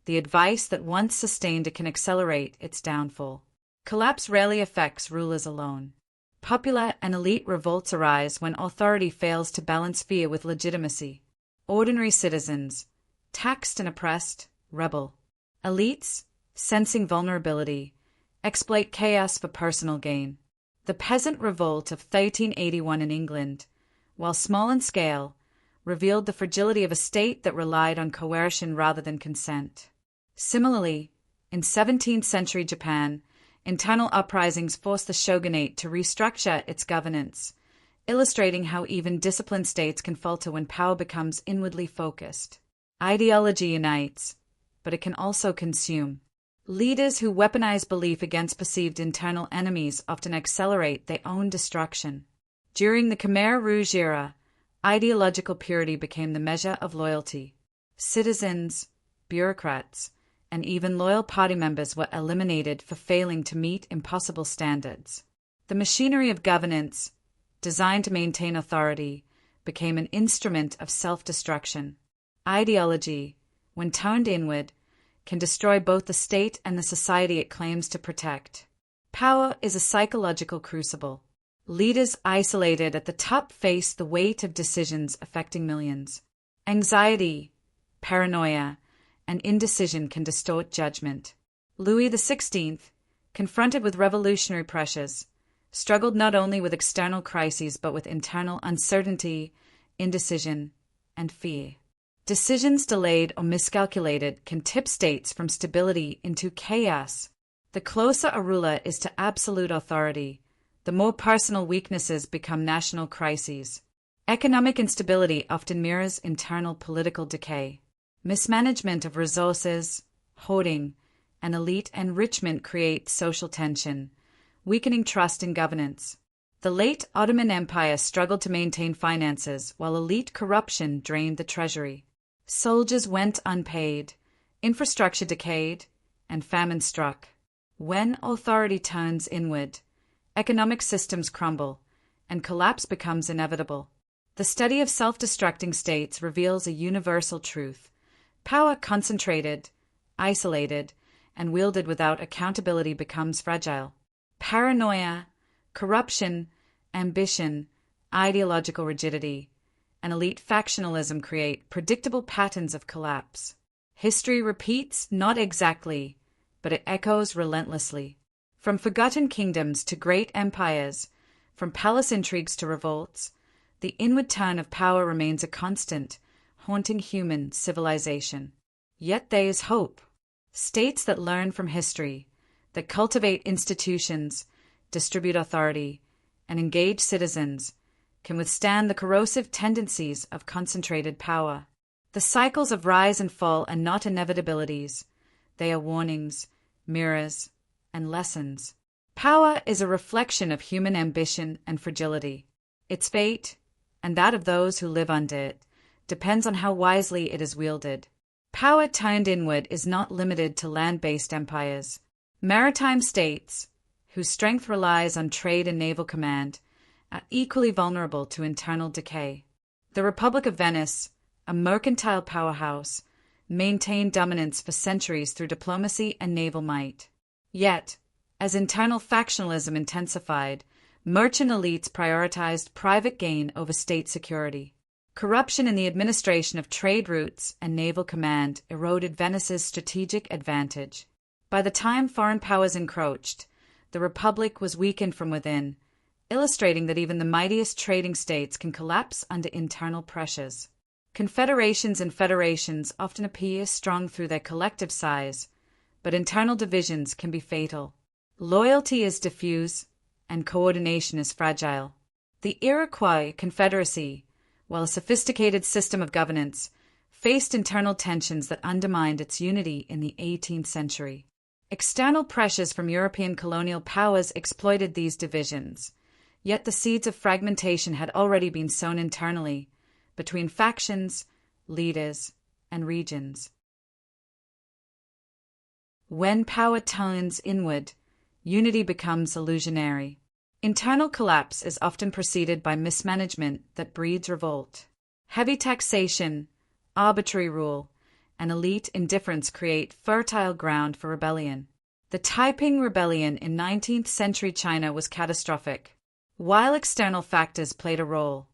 [SPEAKER 1] the advice that once sustained it can accelerate its downfall. Collapse rarely affects rulers alone. Popular and elite revolts arise when authority fails to balance fear with legitimacy. Ordinary citizens, taxed and oppressed, rebel. Elites, sensing vulnerability, exploit chaos for personal gain. The peasant revolt of 1381 in England, while small in scale, revealed the fragility of a state that relied on coercion rather than consent. Similarly, in 17th century Japan, internal uprisings forced the shogunate to restructure its governance, illustrating how even disciplined states can falter when power becomes inwardly focused. Ideology unites, but it can also consume. Leaders who weaponize belief against perceived internal enemies often accelerate their own destruction. During the Khmer Rouge era, ideological purity became the measure of loyalty. Citizens, bureaucrats, and even loyal party members were eliminated for failing to meet impossible standards. The machinery of governance, designed to maintain authority, became an instrument of self-destruction. Ideology, when turned inward, can destroy both the state and the society it claims to protect. Power is a psychological crucible. Leaders isolated at the top face the weight of decisions affecting millions. Anxiety, paranoia, and indecision can distort judgment. Louis XVI, confronted with revolutionary pressures, struggled not only with external crises but with internal uncertainty, indecision, and fear. Decisions delayed or miscalculated can tip states from stability into chaos. The closer a ruler is to absolute authority, the more personal weaknesses become national crises. Economic instability often mirrors internal political decay. Mismanagement of resources, hoarding, and elite enrichment create social tension, weakening trust in governance. The late Ottoman Empire struggled to maintain finances while elite corruption drained the treasury. Soldiers went unpaid, infrastructure decayed, and famine struck. When authority turns inward, economic systems crumble, and collapse becomes inevitable. The study of self-destructing states reveals a universal truth. Power concentrated, isolated, and wielded without accountability becomes fragile. Paranoia, corruption, ambition, ideological rigidity, and elite factionalism create predictable patterns of collapse. History repeats not exactly, but it echoes relentlessly. From forgotten kingdoms to great empires, from palace intrigues to revolts, the inward turn of power remains a constant, haunting human civilization. Yet there is hope. States that learn from history, that cultivate institutions, distribute authority, and engage citizens, can withstand the corrosive tendencies of concentrated power. The cycles of rise and fall are not inevitabilities. They are warnings, mirrors, and lessons. Power is a reflection of human ambition and fragility. Its fate, and that of those who live under it, depends on how wisely it is wielded. Power turned inward is not limited to land-based empires. Maritime states, whose strength relies on trade and naval command, are equally vulnerable to internal decay. The Republic of Venice, a mercantile powerhouse, maintained dominance for centuries through diplomacy and naval might. Yet, as internal factionalism intensified, merchant elites prioritized private gain over state security. Corruption in the administration of trade routes and naval command eroded Venice's strategic advantage. By the time foreign powers encroached, the Republic was weakened from within, illustrating that even the mightiest trading states can collapse under internal pressures. Confederations and federations often appear strong through their collective size, but internal divisions can be fatal. Loyalty is diffuse, and coordination is fragile. The Iroquois Confederacy, while a sophisticated system of governance, faced internal tensions that undermined its unity in the 18th century. External pressures from European colonial powers exploited these divisions, yet the seeds of fragmentation had already been sown internally, between factions, leaders, and regions. When power turns inward, unity becomes illusionary. Internal collapse is often preceded by mismanagement that breeds revolt. Heavy taxation, arbitrary rule, and elite indifference create fertile ground for rebellion. The Taiping Rebellion in 19th century China was catastrophic. While external factors played a role,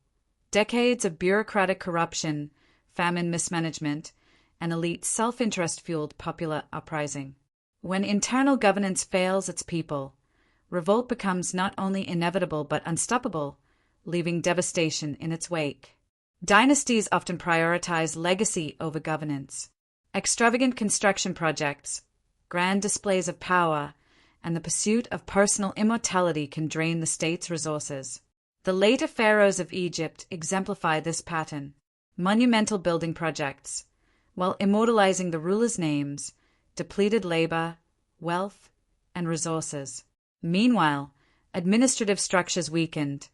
[SPEAKER 1] decades of bureaucratic corruption, famine mismanagement, and elite self-interest fueled popular uprising. When internal governance fails its people, revolt becomes not only inevitable but unstoppable, leaving devastation in its wake. Dynasties often prioritize legacy over governance. Extravagant construction projects, grand displays of power, and the pursuit of personal immortality can drain the state's resources. The later pharaohs of Egypt exemplify this pattern. Monumental building projects, while immortalizing the rulers' names, depleted labor, wealth, and resources. Meanwhile, administrative structures weakened,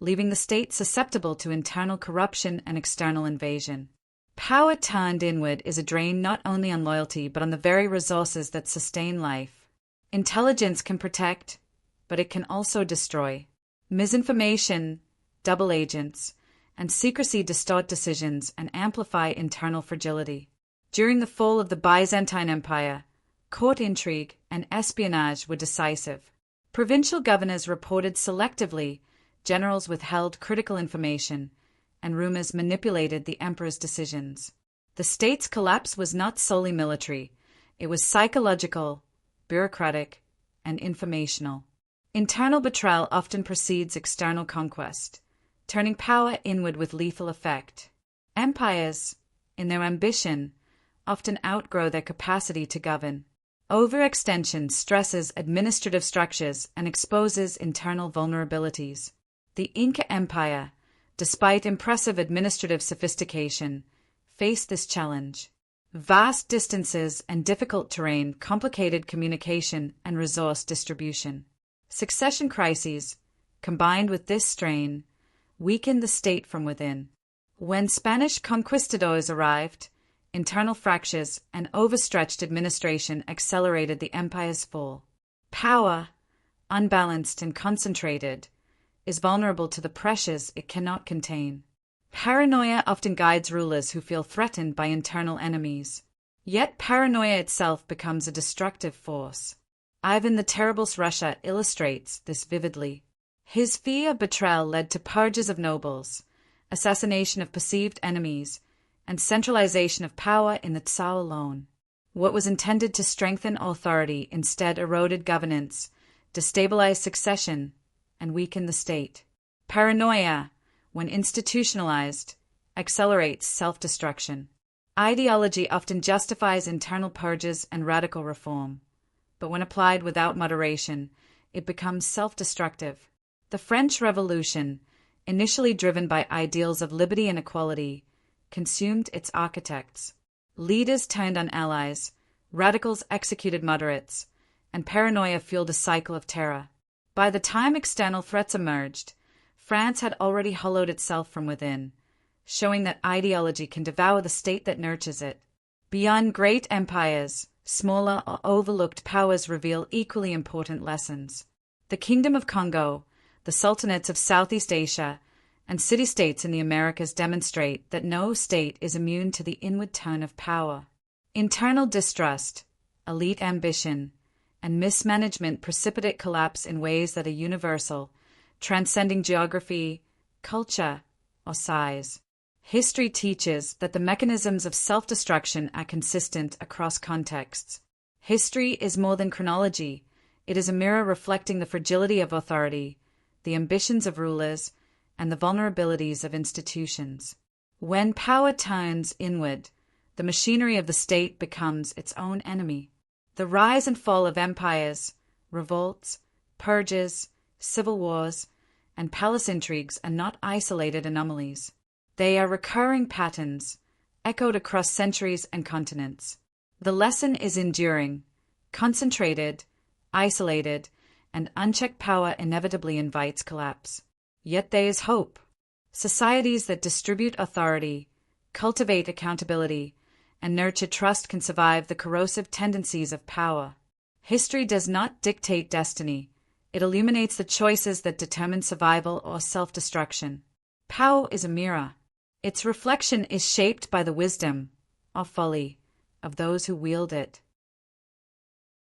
[SPEAKER 1] leaving the state susceptible to internal corruption and external invasion. Power turned inward is a drain not only on loyalty but on the very resources that sustain life. Intelligence can protect, but it can also destroy. Misinformation, double agents, and secrecy distort decisions and amplify internal fragility. During the fall of the Byzantine Empire, court intrigue and espionage were decisive. Provincial governors reported selectively, generals withheld critical information, and rumors manipulated the emperor's decisions. The state's collapse was not solely military, it was psychological, bureaucratic, and informational. Internal betrayal often precedes external conquest, turning power inward with lethal effect. Empires, in their ambition, often outgrow their capacity to govern. Overextension stresses administrative structures and exposes internal vulnerabilities. The Inca Empire, despite impressive administrative sophistication, faced this challenge. Vast distances and difficult terrain complicated communication and resource distribution. Succession crises, combined with this strain, weakened the state from within. When Spanish conquistadors arrived, internal fractures and overstretched administration accelerated the empire's fall. Power, unbalanced and concentrated, is vulnerable to the pressures it cannot contain. Paranoia often guides rulers who feel threatened by internal enemies. Yet paranoia itself becomes a destructive force. Ivan the Terrible's Russia illustrates this vividly. His fear of betrayal led to purges of nobles, assassination of perceived enemies, and centralization of power in the Tsar alone. What was intended to strengthen authority instead eroded governance, destabilized succession, and weakened the state. Paranoia, when institutionalized, accelerates self-destruction. Ideology often justifies internal purges and radical reform, but when applied without moderation, it becomes self-destructive. The French Revolution, initially driven by ideals of liberty and equality, consumed its architects. Leaders turned on allies, radicals executed moderates, and paranoia fueled a cycle of terror. By the time external threats emerged, France had already hollowed itself from within, showing that ideology can devour the state that nurtures it. Beyond great empires, smaller or overlooked powers reveal equally important lessons. The Kingdom of Congo, the sultanates of Southeast Asia, and city-states in the Americas demonstrate that no state is immune to the inward turn of power. Internal distrust, elite ambition, and mismanagement precipitate collapse in ways that are universal, transcending geography, culture, or size. History teaches that the mechanisms of self-destruction are consistent across contexts. History is more than chronology. It is a mirror reflecting the fragility of authority, the ambitions of rulers, and the vulnerabilities of institutions. When power turns inward, the machinery of the state becomes its own enemy. The rise and fall of empires, revolts, purges, civil wars, and palace intrigues are not isolated anomalies. They are recurring patterns, echoed across centuries and continents. The lesson is enduring. Concentrated, isolated, and unchecked power inevitably invites collapse. Yet there is hope. Societies that distribute authority, cultivate accountability, and nurture trust can survive the corrosive tendencies of power. History does not dictate destiny. It illuminates the choices that determine survival or self-destruction. Power is a mirror. Its reflection is shaped by the wisdom, or folly, of those who wield it.